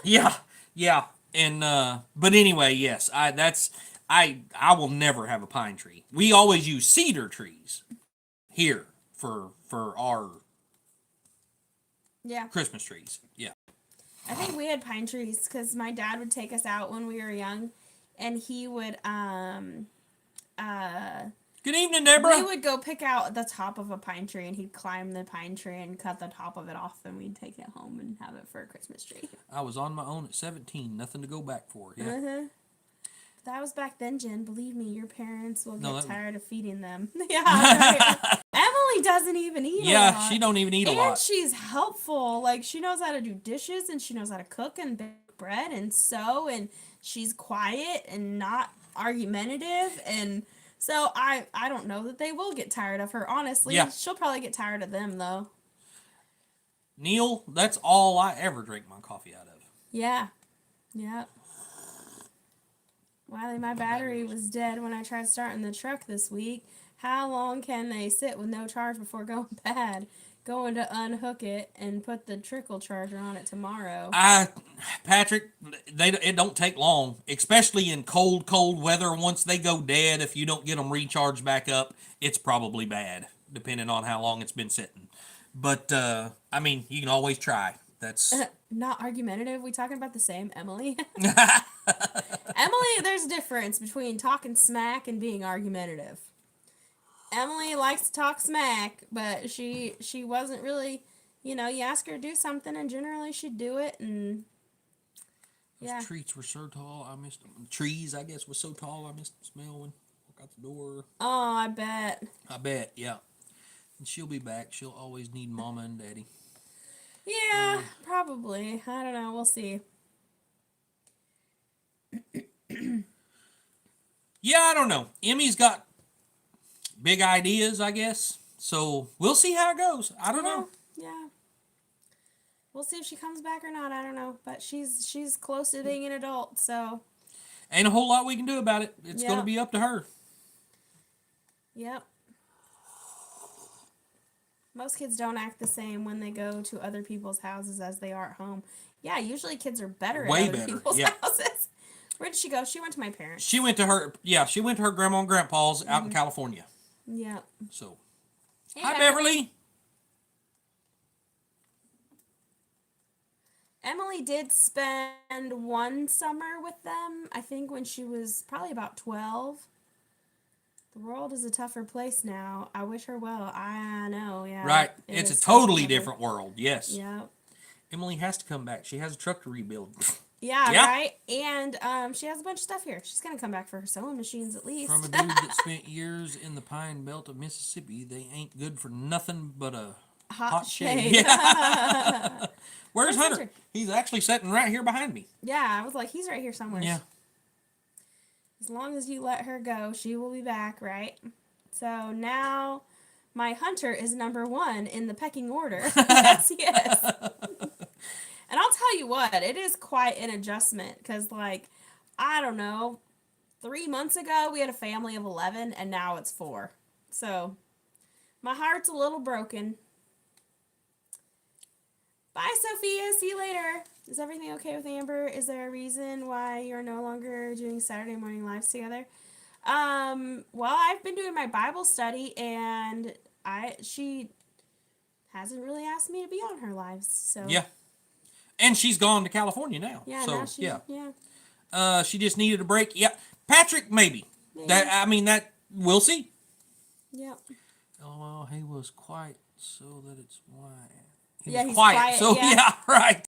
Yeah, yeah. And but anyway, yes, I will never have a pine tree. We always use cedar trees here for our Yeah. Christmas trees. Yeah. I think we had pine trees because my dad would take us out when we were young, and he would Good evening, Deborah. we would go pick out the top of a pine tree, and he'd climb the pine tree and cut the top of it off, and we'd take it home and have it for a Christmas tree. I was on my own at 17. Nothing to go back for. Yeah. Uh-huh. That was back then, Jen. Believe me, your parents will get tired of feeding them. Yeah, right. Emily doesn't even eat a lot. She don't even eat a lot. And she's helpful. Like, she knows how to do dishes, and she knows how to cook and bake bread and sew, and she's quiet and not argumentative. And so I don't know that they will get tired of her, honestly. Yeah. She'll probably get tired of them, though. Neil, that's all I ever drink my coffee out of. Yeah. Yep. Wiley, my battery was dead when I tried starting the truck this week. How long can they sit with no charge before going bad? Going to unhook it and put the trickle charger on it tomorrow. Patrick, it don't take long, especially in cold weather. Once they go dead, if you don't get them recharged back up, it's probably bad, depending on how long it's been sitting. But, I mean, you can always try. That's not argumentative. We talking about the same, Emily? Emily, there's a difference between talking smack and being argumentative. Emily likes to talk smack, but she wasn't really, you ask her to do something, and generally she'd do it, and yeah. Those trees were so tall, I missed them. Trees, I guess, was so tall, I missed the smell when I walk out the door. Oh, I bet, yeah. And she'll be back. She'll always need Mama and Daddy. Yeah, probably. I don't know. We'll see. Yeah, I don't know. Emmy's got big ideas, I guess. So we'll see how it goes. I don't know. Yeah. We'll see if she comes back or not. I don't know. But she's close to being an adult, so. Ain't a whole lot we can do about it. It's going to be up to her. Yep. Most kids don't act the same when they go to other people's houses as they are at home. Yeah, usually kids are better at other people's houses. Where did she go? She went to my parents. She went to her grandma and grandpa's out in California. Yeah. So, hey, hi, Beverly. Emily did spend one summer with them, I think when she was probably about 12. The world is a tougher place now. I wish her well. I know, yeah. Right. It's a totally different world, yes. Yeah. Emily has to come back. She has a truck to rebuild. Yeah, right? And she has a bunch of stuff here. She's going to come back for her sewing machines at least. From a dude that spent years in the pine belt of Mississippi, they ain't good for nothing but a hot shade. Yeah. Where's Hunter? He's actually sitting right here behind me. Yeah, I was like, he's right here somewhere. Yeah. As long as you let her go, she will be back, right? So now my Hunter is number 1 in the pecking order. Yes, he is. And I'll tell you what, it is quite an adjustment because, like, I don't know, 3 months ago we had a family of 11 and now it's 4. So my heart's a little broken. Bye, Sophia. See you later. Is everything okay with Amber? Is there a reason why you're no longer doing Saturday morning lives together? Well, I've been doing my Bible study, and she hasn't really asked me to be on her lives. So yeah, and she's gone to California now. Yeah, so now yeah. She just needed a break. Yeah, Patrick maybe. That we'll see. Yep. Oh, he was quiet so that it's why. He's quiet. So yeah, right.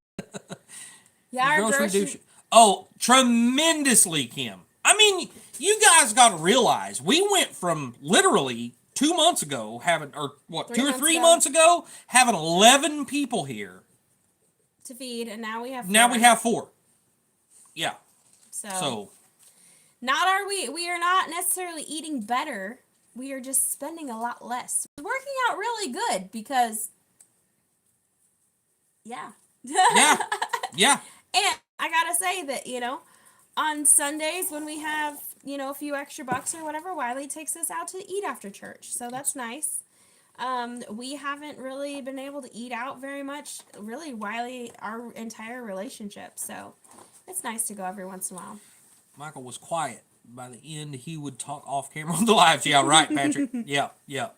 Yeah, our grocery. Oh, tremendously, Kim. I mean, you guys got to realize we went from literally 2 months ago having, or what, 2 or 3 months ago having 11 people here to feed, and now we have 4. Now we have 4. Yeah. So not are we are not necessarily eating better. We are just spending a lot less. It's working out really good because yeah. Yeah. And I gotta say that, on Sundays when we have, a few extra bucks or whatever, Wiley takes us out to eat after church. So that's nice. We haven't really been able to eat out very much, really, Wiley, our entire relationship. So it's nice to go every once in a while. Michael was quiet. By the end, he would talk off camera on the lives. Yeah, right, Patrick. Yeah. Yeah.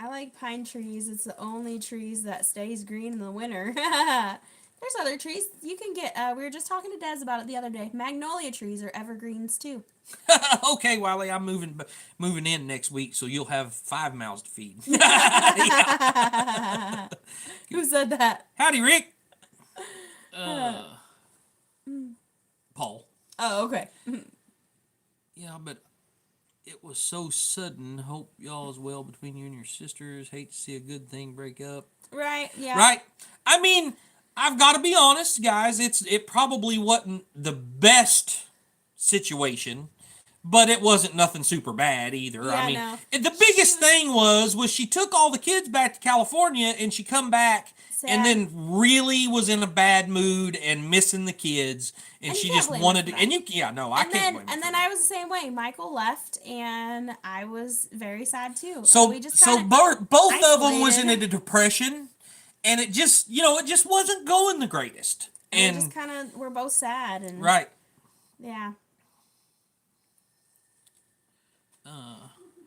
I like pine trees. It's the only trees that stays green in the winter. There's other trees you can get. We were just talking to Des about it the other day. Magnolia trees are evergreens too. Okay, Wiley, I'm moving in next week, so you'll have 5 mouths to feed. Who said that? Howdy, Rick. Paul. Oh, okay. Yeah, but it was so sudden. Hope y'all is well between you and your sisters. Hate to see a good thing break up. Right, yeah. Right? I mean, I've got to be honest, guys. It probably wasn't the best situation, but it wasn't nothing super bad either. Yeah, I mean, no. the biggest thing was she took all the kids back to California, and she come back and then really was in a bad mood and missing the kids, and she just wanted to. And I can't blame her. And then I was the same way. Michael left, and I was very sad too. So we just both of them was in isolated. a depression, and it just it just wasn't going the greatest. And we just we're both sad and right. Yeah.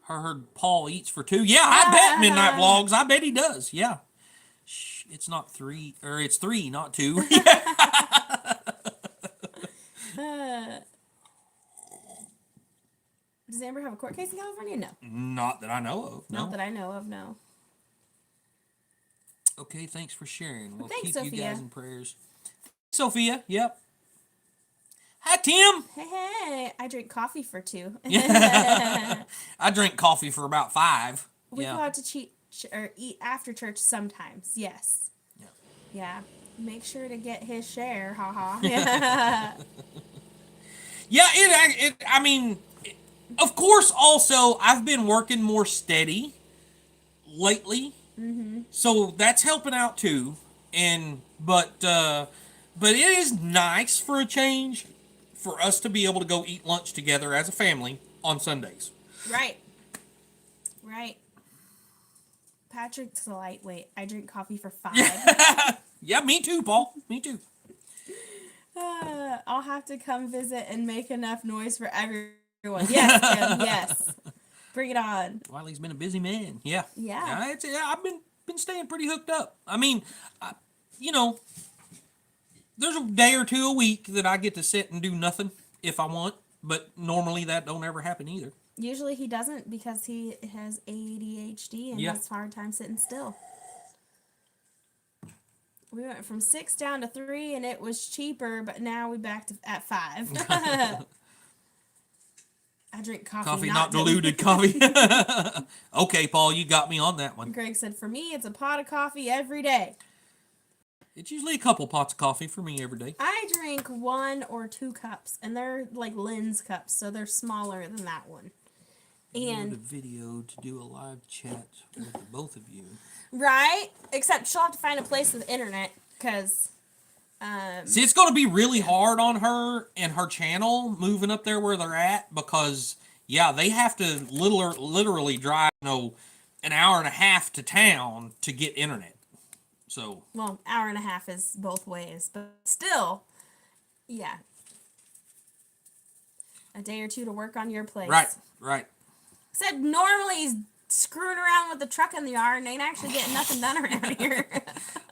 Heard Paul eats for 2. Yeah, I bet Midnight Vlogs. I bet he does. Yeah. Shh, it's not 3, or it's 3, not 2. Does Amber have a court case in California? No. Not that I know of. No. Not that I know of. No. Okay, thanks for sharing. We'll Thanks, keep Sophia. you guys in prayers. Sophia, yep. Hi, Tim. Hey, I drink coffee for 2. I drink coffee for about 5. We go out to eat after church sometimes. Yes. Yeah. Make sure to get his share. Haha. Yeah. I mean, of course. Also, I've been working more steady lately, so that's helping out too. But it is nice for a change for us to be able to go eat lunch together as a family on Sundays. Right. Patrick's a lightweight. I drink coffee for 5. Yeah, me too, Paul. Me too. I'll have to come visit and make enough noise for everyone. Yes, Tim, yes. Bring it on. Wiley's been a busy man. Yeah. Yeah. I've been staying pretty hooked up. I mean, there's a day or 2 a week that I get to sit and do nothing if I want, but normally that don't ever happen either. Usually he doesn't because he has ADHD and has a hard time sitting still. We went from 6 down to 3 and it was cheaper, but now we back at 5. I drink coffee not diluted coffee. Okay, Paul, you got me on that one. Greg said, for me, it's a pot of coffee every day. It's usually a couple pots of coffee for me every day. I drink 1 or 2 cups, and they're like Lynn's cups, so they're smaller than that one. And a video to do a live chat with the both of you. Right? Except she'll have to find a place with internet, because... See, it's going to be really hard on her and her channel moving up there where they're at, because, they have to literally drive, an hour and a half to town to get internet. So... Well, hour and a half is both ways, but still, yeah. A day or 2 to work on your place. Right. Said normally he's screwing around with the truck in the yard and ain't actually getting nothing done around here.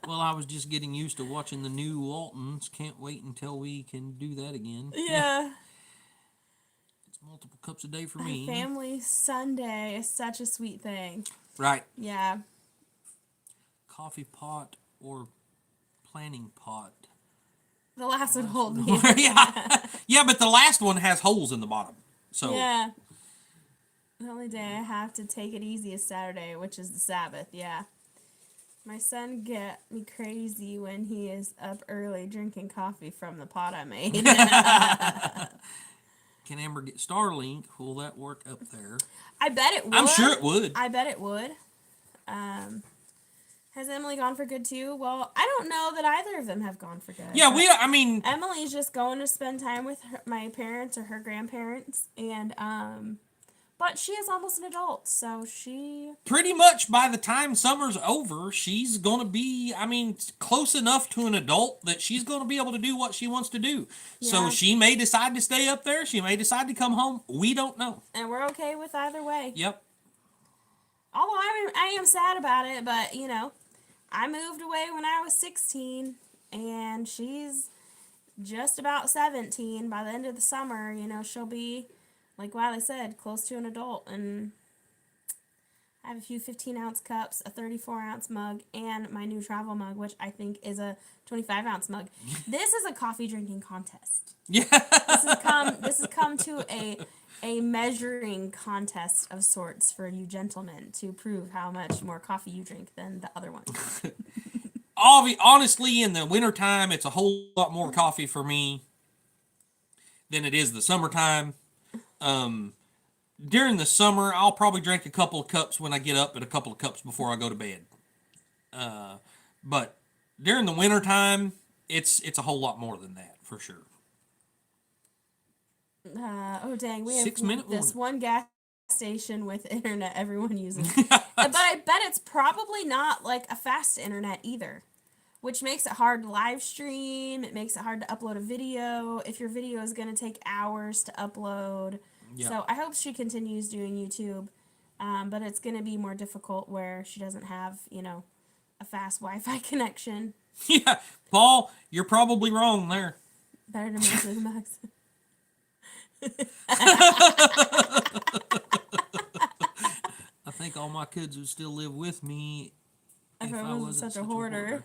Well, I was just getting used to watching the new Waltons. Can't wait until we can do that again. Yeah. It's multiple cups a day for me. Family Sunday is such a sweet thing. Right. Yeah. Coffee pot or planning pot? The last would hold me. Yeah, but the last one has holes in the bottom. So yeah. The only day I have to take it easy is Saturday, which is the Sabbath. Yeah. My son get me crazy when he is up early drinking coffee from the pot I made. Can Amber get Starlink? Will that work up there? I bet it would. I'm sure it would. I bet it would. Has Emily gone for good too? Well, I don't know that either of them have gone for good. Yeah, I mean, Emily's just going to spend time with my parents or her grandparents, and but she is almost an adult, so she pretty much by the time summer's over, she's gonna be, I mean, close enough to an adult that she's gonna be able to do what she wants to do. Yeah. So she may decide to stay up there. She may decide to come home. We don't know, and we're okay with either way. Yep. Although I am sad about it, but you know, I moved away when I was 16, and she's just about 17. By the end of the summer, you know, she'll be, like Wiley said, close to an adult. And I have a few 15-ounce cups, a 34-ounce mug, and my new travel mug, which I think is a 25-ounce mug. This is a coffee drinking contest. Yeah. This has come to a measuring contest of sorts for you gentlemen to prove how much more coffee you drink than the other one. Honestly, in the wintertime, it's a whole lot more coffee for me than it is the summertime. During the summer, I'll probably drink a couple of cups when I get up and a couple of cups before I go to bed. But during the wintertime, it's a whole lot more than that, for sure. Oh dang, we have 6 minute this one gas station with internet everyone uses. But I bet it's probably not like a fast internet either, which makes it hard to live stream. It makes it hard to upload a video if your video is going to take hours to upload. Yep. So I hope she continues doing YouTube, but it's going to be more difficult where she doesn't have, you know, a fast Wi-Fi connection. Yeah, Paul, you're probably wrong there. Better to measure the mugs. I think all my kids would still live with me if I wasn't such a hoarder.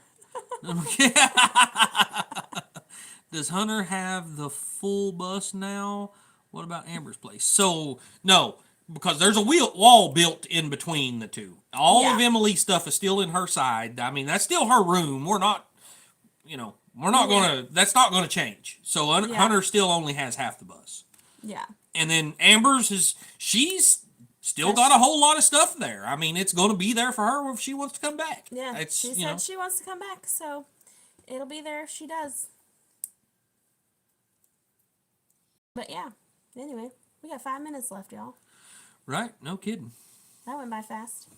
Does Hunter have the full bus now? What about Amber's place? So, no, because there's a wall built in between the two. All of Emily's stuff is still in her side. I mean, that's still her room. We're not, you know, that's not going to change. So, Hunter still only has half the bus. Yeah. And then Amber's she's still got a whole lot of stuff there. I mean, it's going to be there for her if she wants to come back. Yeah, she said she wants to come back, so it'll be there if she does. But yeah, anyway, we got 5 minutes left, y'all. Right, no kidding. That went by fast.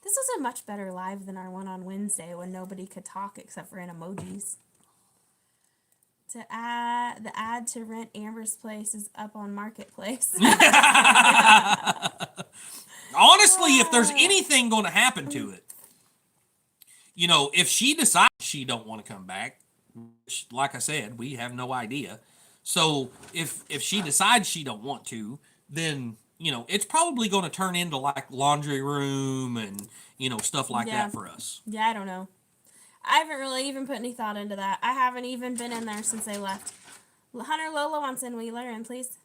This was a much better live than our one on Wednesday when nobody could talk except for in emojis. The ad to rent Amber's place is up on Marketplace. Honestly, if there's anything going to happen to it, you know, if she decides she don't want to come back, which, like I said, we have no idea. So if she decides she don't want to, then, you know, it's probably going to turn into like laundry room and, you know, stuff like that for us. Yeah, I don't know. I haven't really even put any thought into that. I haven't even been in there since they left. Hunter Lola wants in Wheeler, and please.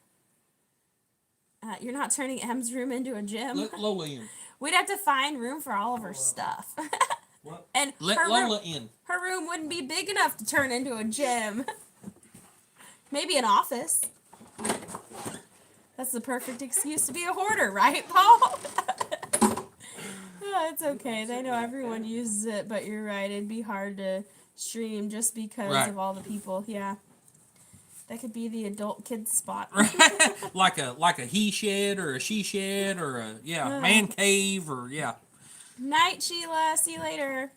You're not turning Em's room into a gym. Let Lola in. We'd have to find room for all of her stuff. What? And let Lola in. Her room wouldn't be big enough to turn into a gym. Maybe an office. That's the perfect excuse to be a hoarder, right, Paul? Oh, it's okay. They know everyone uses it, but you're right. It'd be hard to stream just because of all the people. Yeah. That could be the adult kids spot. like a he shed or a she shed or a man cave or Night, Sheila. See you later.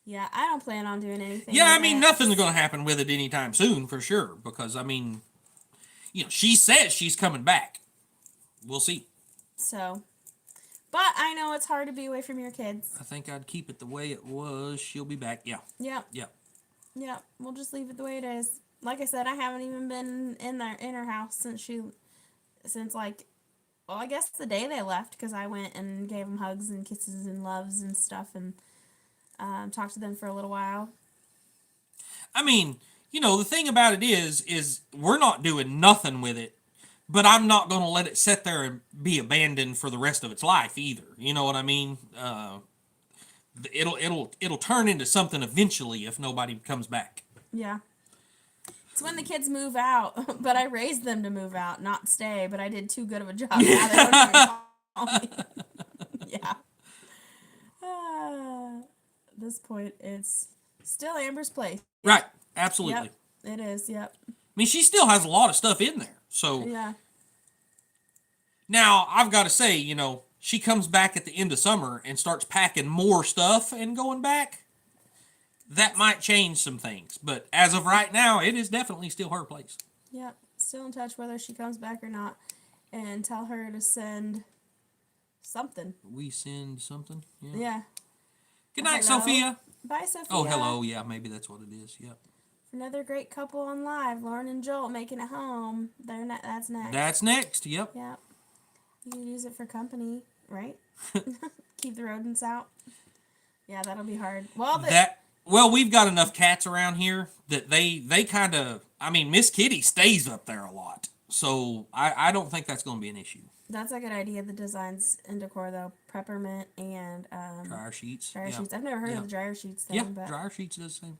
Yeah, I don't plan on doing anything. Yeah, I mean, nothing's going to happen with it anytime soon, for sure. Because, I mean, you know, she says she's coming back. We'll see. So, but I know it's hard to be away from your kids. I think I'd keep it the way it was. She'll be back. Yeah. Yep. Yep. Yep. We'll just leave it the way it is. Like I said, I haven't even been in her house since I guess the day they left, because I went and gave them hugs and kisses and loves and stuff and talked to them for a little while. I mean, the thing about it is we're not doing nothing with it, but I'm not going to let it sit there and be abandoned for the rest of its life either. You know what I mean? It'll turn into something eventually if nobody comes back. Yeah. It's when the kids move out, but I raised them to move out, not stay. But I did too good of a job. Now they don't even call me. Yeah. At this point, it's still Amber's place. Right. Absolutely. Yep, it is. Yep. I mean, she still has a lot of stuff in there. So yeah. Now I've got to say, she comes back at the end of summer and starts packing more stuff and going back. That might change some things, but as of right now, it is definitely still her place. Yep. Still in touch whether she comes back or not, and tell her to send something. We send something. Yeah. Good night, hello. Sophia. Bye, Sophia. Oh, hello. Yeah, maybe that's what it is. Yep. Another great couple on live, Lauren and Joel making it home. That's next. That's next. Yep. Yep. You can use it for company, right? Keep the rodents out. Yeah, that'll be hard. Well, we've got enough cats around here that they kind of. I mean, Miss Kitty stays up there a lot, so I don't think that's going to be an issue. That's a good idea. The designs and decor, though, peppermint and dryer sheets. Dryer sheets. I've never heard of the dryer sheets thing. Yeah, but dryer sheets does the same.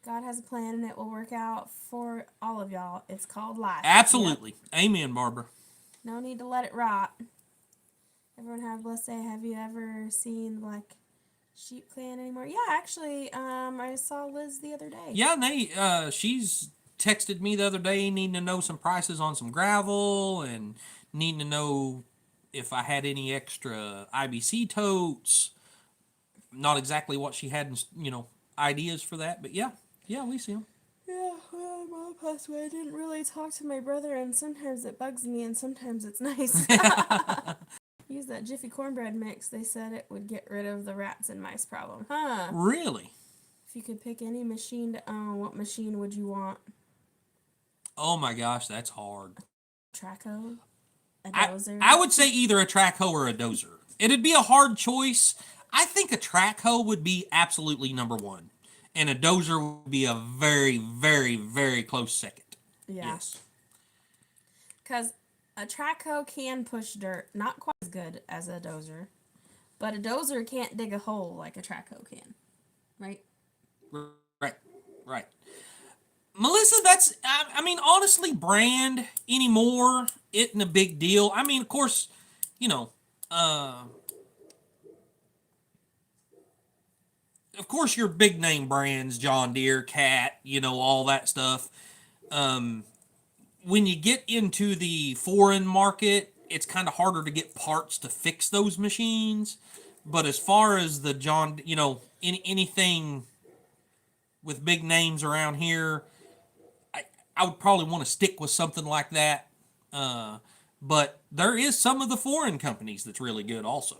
God has a plan, and it will work out for all of y'all. It's called life. Absolutely. Yep. Amen, Barbara. No need to let it rot. Everyone have a blessed day. Have you ever seen sheep clan anymore? Yeah, actually, I saw Liz the other day. Yeah, she's texted me the other day needing to know some prices on some gravel and needing to know if I had any extra IBC totes. Not exactly what she had, ideas for that, but yeah, we see them. Yeah, well, my mom passed away. I didn't really talk to my brother, and sometimes it bugs me, and sometimes it's nice. Use that Jiffy cornbread mix. They said it would get rid of the rats and mice problem. Huh? Really? If you could pick any machine to own, what machine would you want? Oh my gosh, that's hard. Track hoe? A dozer? I would say either a track hoe or a dozer. It'd be a hard choice. I think a track hoe would be absolutely number one. And a dozer would be a very, very, very close second. Yeah. Yes. Because a track hoe can push dirt. Not quite as good as a dozer. But a dozer can't dig a hole like a track hoe can. Right? Right. Melissa, that's, honestly, brand anymore isn't a big deal. I mean, of course, of course, your big name brands, John Deere, Cat, all that stuff. When you get into the foreign market, it's kind of harder to get parts to fix those machines. But as far as the anything with big names around here, I would probably want to stick with something like that. But there is some of the foreign companies that's really good also.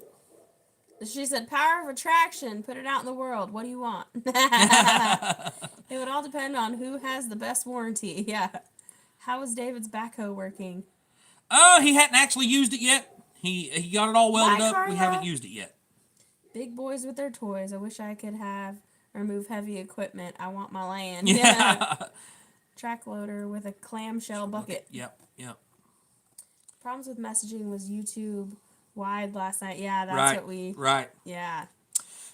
She said, power of attraction, put it out in the world. What do you want? It would all depend on who has the best warranty. Yeah. How is David's backhoe working? He hadn't actually used it yet. He got it all welded up. We haven't used it yet. Big boys with their toys. I wish I could remove heavy equipment. I want my land. Yeah. Track loader with a clamshell bucket. Yep. Problems with messaging was YouTube wide last night. Yeah, that's what we... Right. Yeah.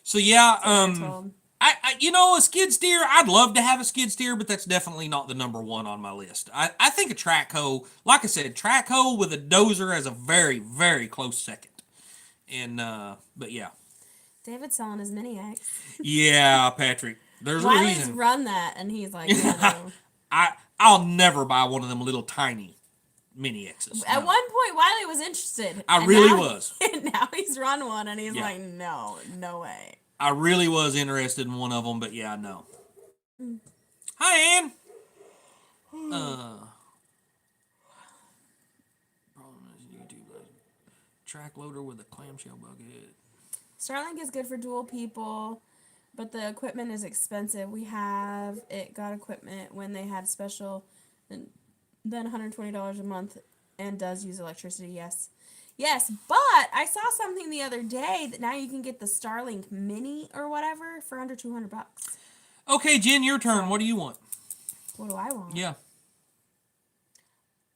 So, yeah, a skid steer, I'd love to have a skid steer, but that's definitely not the number one on my list. I think a track hoe, like I said, track hoe with a dozer as a very, very close second. And, but yeah. David's selling his mini X. Yeah, Patrick. There's a Wiley's reason. run that, and he's like, no. I'll never buy one of them little tiny mini X's. At one point, Wiley was interested. I really was. Now he's run one, and he's like, no way. I really was interested in one of them, but yeah, no. Hi, Ann. Track loader with a clamshell bucket. Starlink is good for dual people, but the equipment is expensive. We got equipment when they had special, and then $120 a month, and does use electricity. Yes, but I saw something the other day that now you can get the Starlink Mini or whatever for under $200. Okay, Jen, your turn. What do you want? What do I want? Yeah.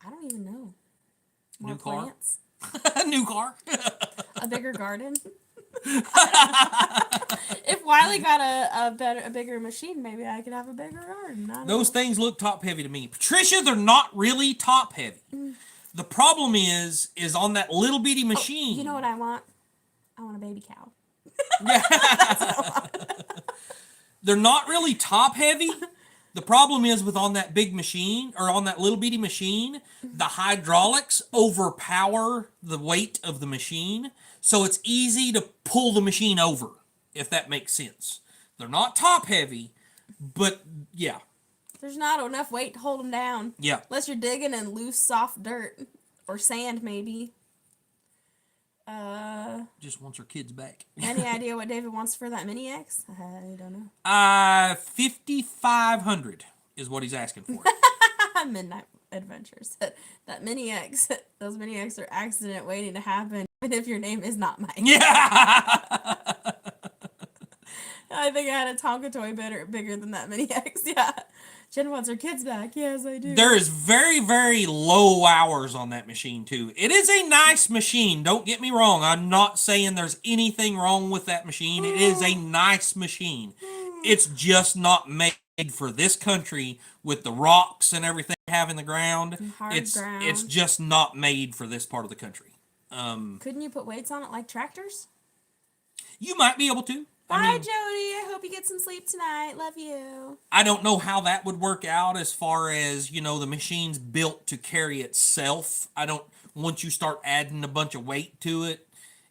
I don't even know. More New car? plants? New car? A bigger garden? If Wiley got a bigger machine, maybe I could have a bigger garden. Those things look top heavy to me. Patricia, they're not really top heavy. The problem is on that little bitty machine. You know what I want? I want a baby cow. They're not really top heavy. The problem is with on that big machine or on that little bitty machine, the hydraulics overpower the weight of the machine. So it's easy to pull the machine over, if that makes sense. They're not top heavy, but yeah. There's not enough weight to hold them down. Yeah. Unless you're digging in loose, soft dirt. Or sand, maybe. Just wants her kids back. Any idea what David wants for that Mini X? I don't know. 5,500 is what he's asking for. Midnight Adventures. That Mini X. Those Mini X are accident waiting to happen. Even if your name is not Mike. Yeah. I think I had a Tonka toy bigger than that Mini X. Yeah. Jen wants her kids back. Yes, I do. There is very, very low hours on that machine, too. It is a nice machine. Don't get me wrong. I'm not saying there's anything wrong with that machine. It is a nice machine. It's just not made for this country with the rocks and everything we have in the ground. Ground. It's just not made for this part of the country. Couldn't you put weights on it like tractors? You might be able to. Bye, Jody. I hope you get some sleep tonight. Love you. I don't know how that would work out as far as, the machine's built to carry itself. Once you start adding a bunch of weight to it,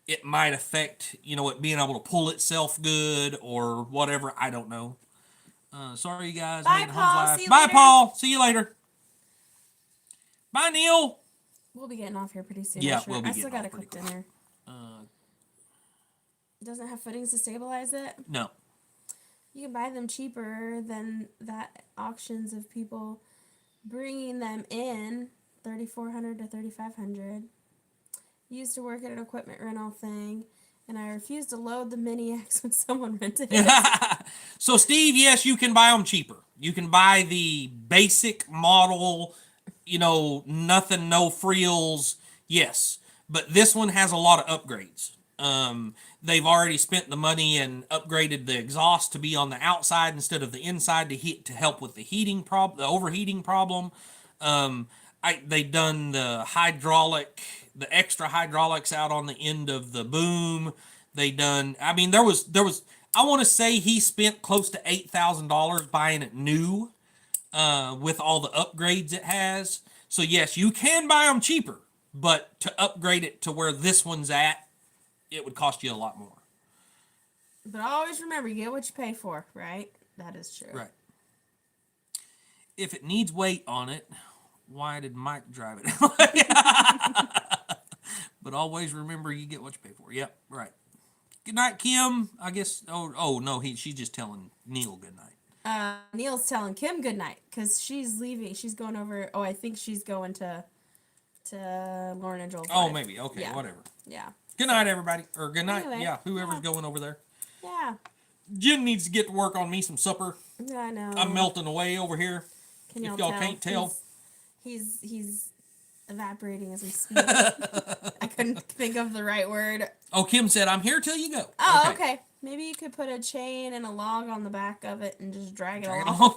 it might affect, it being able to pull itself good or whatever. I don't know. Sorry, you guys. Bye, Paul. See you Bye, later. Paul. See you later. Bye, Neil. We'll be getting off here pretty soon. Yeah, I'm sure. we'll be I still getting gotta off pretty cook quick. dinner. It doesn't have footings to stabilize it. No. You can buy them cheaper than that auctions of people bringing them in, $3,400 to $3,500. Used to work at an equipment rental thing, and I refused to load the Mini X when someone rented it. So, Steve, yes, you can buy them cheaper. You can buy the basic model, nothing, no frills. Yes. But this one has a lot of upgrades. They've already spent the money and upgraded the exhaust to be on the outside instead of the inside to help with the heating problem, the overheating problem. They've done the extra hydraulics out on the end of the boom. There was, I want to say he spent close to $8,000 buying it new, with all the upgrades it has. So yes, you can buy them cheaper, but to upgrade it to where this one's at, it would cost you a lot more. But always remember, you get what you pay for, right? That is true. Right. If it needs weight on it, why did Mike drive it? But always remember, you get what you pay for. Yep, right. Good night, Kim. I guess. Oh no, she's just telling Neil good night. Neil's telling Kim good night because she's leaving. She's going over. Oh, I think she's going to Lauren and Joel's. Oh, life. maybe. Okay, Yeah. whatever. Yeah. Good night, everybody. Or good night. Anyway, yeah, whoever's going over there. Yeah. Jen needs to get to work on me some supper. Yeah, I know. I'm melting away over here. Can if y'all can't tell. He's evaporating as we speak. I couldn't think of the right word. Oh, Kim said, I'm here till you go. Oh, okay. Maybe you could put a chain and a log on the back of it and just drag it along.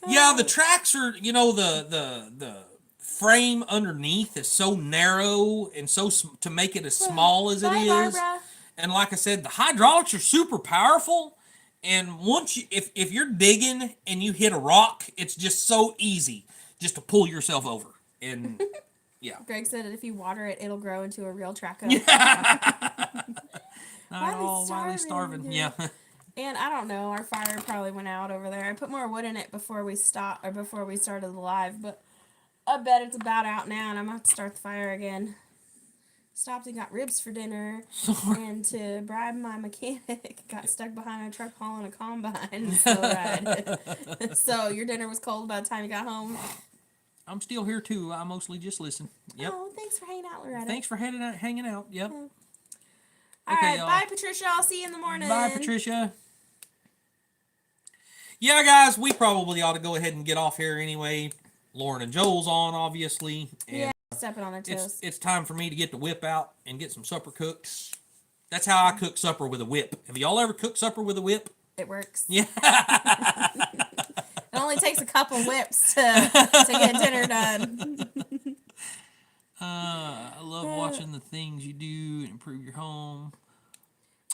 Yeah, the tracks are, the frame underneath is so narrow and so to make it as small as it Bye, is. Barbara. And like I said, the hydraulics are super powerful. And once if you're digging and you hit a rock, it's just so easy just to pull yourself over. And yeah. Greg said that if you water it, it'll grow into a real traco. Wiley's starving. Yeah. And I don't know, our fire probably went out over there. I put more wood in it before we started the live, but I bet it's about out now, and I'm going to have to start the fire again. Stopped and got ribs for dinner, and to bribe my mechanic, got stuck behind a truck hauling a combine and still ride. So your dinner was cold by the time you got home? I'm still here too. I mostly just listen. Yep. Oh, thanks for hanging out, Loretta. Thanks for hanging out. Yep. All Okay, right, y'all. bye, Patricia. I'll see you in the morning. Bye, Patricia. Yeah, guys, we probably ought to go ahead and get off here anyway. Lauren and Joel's on, obviously. And Yeah, stepping on their toes. it's time for me to get the whip out and get some supper cooked. That's how I cook supper with a whip. Have y'all ever cooked supper with a whip? It works. Yeah. It only takes a couple whips to get dinner done. I love watching the things you do and improve your home.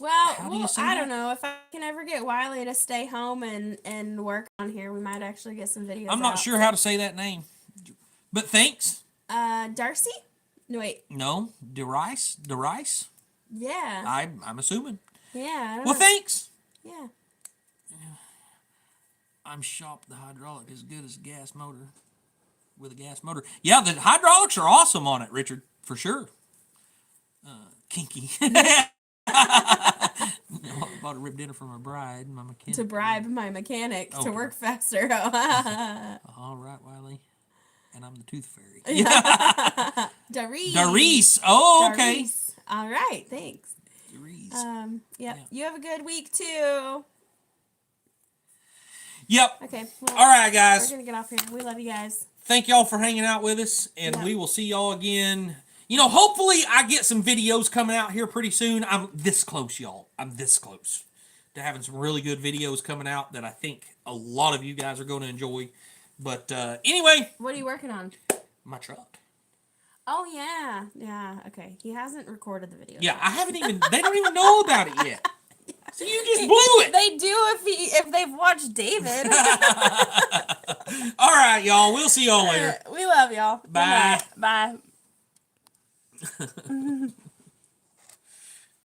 Well, How do you say I that? don't know. If I can ever get Wiley to stay home and work on here, we might actually get some videos I'm not out. sure how to say that name. But thanks. Darcy? No, wait. No, DeRice? DeRice? Yeah. I'm assuming. Yeah. I don't Well, know. thanks. Yeah. I'm shocked the hydraulic is good as a gas motor. With a gas motor. Yeah, the hydraulics are awesome on it, Richard. For sure. Kinky. Bought a rib dinner for my bride, my mechanic. To bribe my mechanic to Oh. work faster. All right, Wiley. And I'm the tooth fairy. Darice. Darice. Oh, okay. Darice. All right. Thanks. Darice. Yep. You have a good week too. Yep. Okay. Well, All right, guys. we're gonna get off here. We love you guys. Thank y'all for hanging out with us, and we will see y'all again. You know, hopefully I get some videos coming out here pretty soon. I'm this close, y'all. I'm this close to having some really good videos coming out that I think a lot of you guys are going to enjoy. But anyway. What are you working on? My truck. Oh, yeah. Yeah, okay. He hasn't recorded the video. Yeah, I haven't even, they don't even know about it yet. So you just blew it. They do if they've watched David. All right, y'all. We'll see y'all later. We love y'all. Bye. Good night. Bye.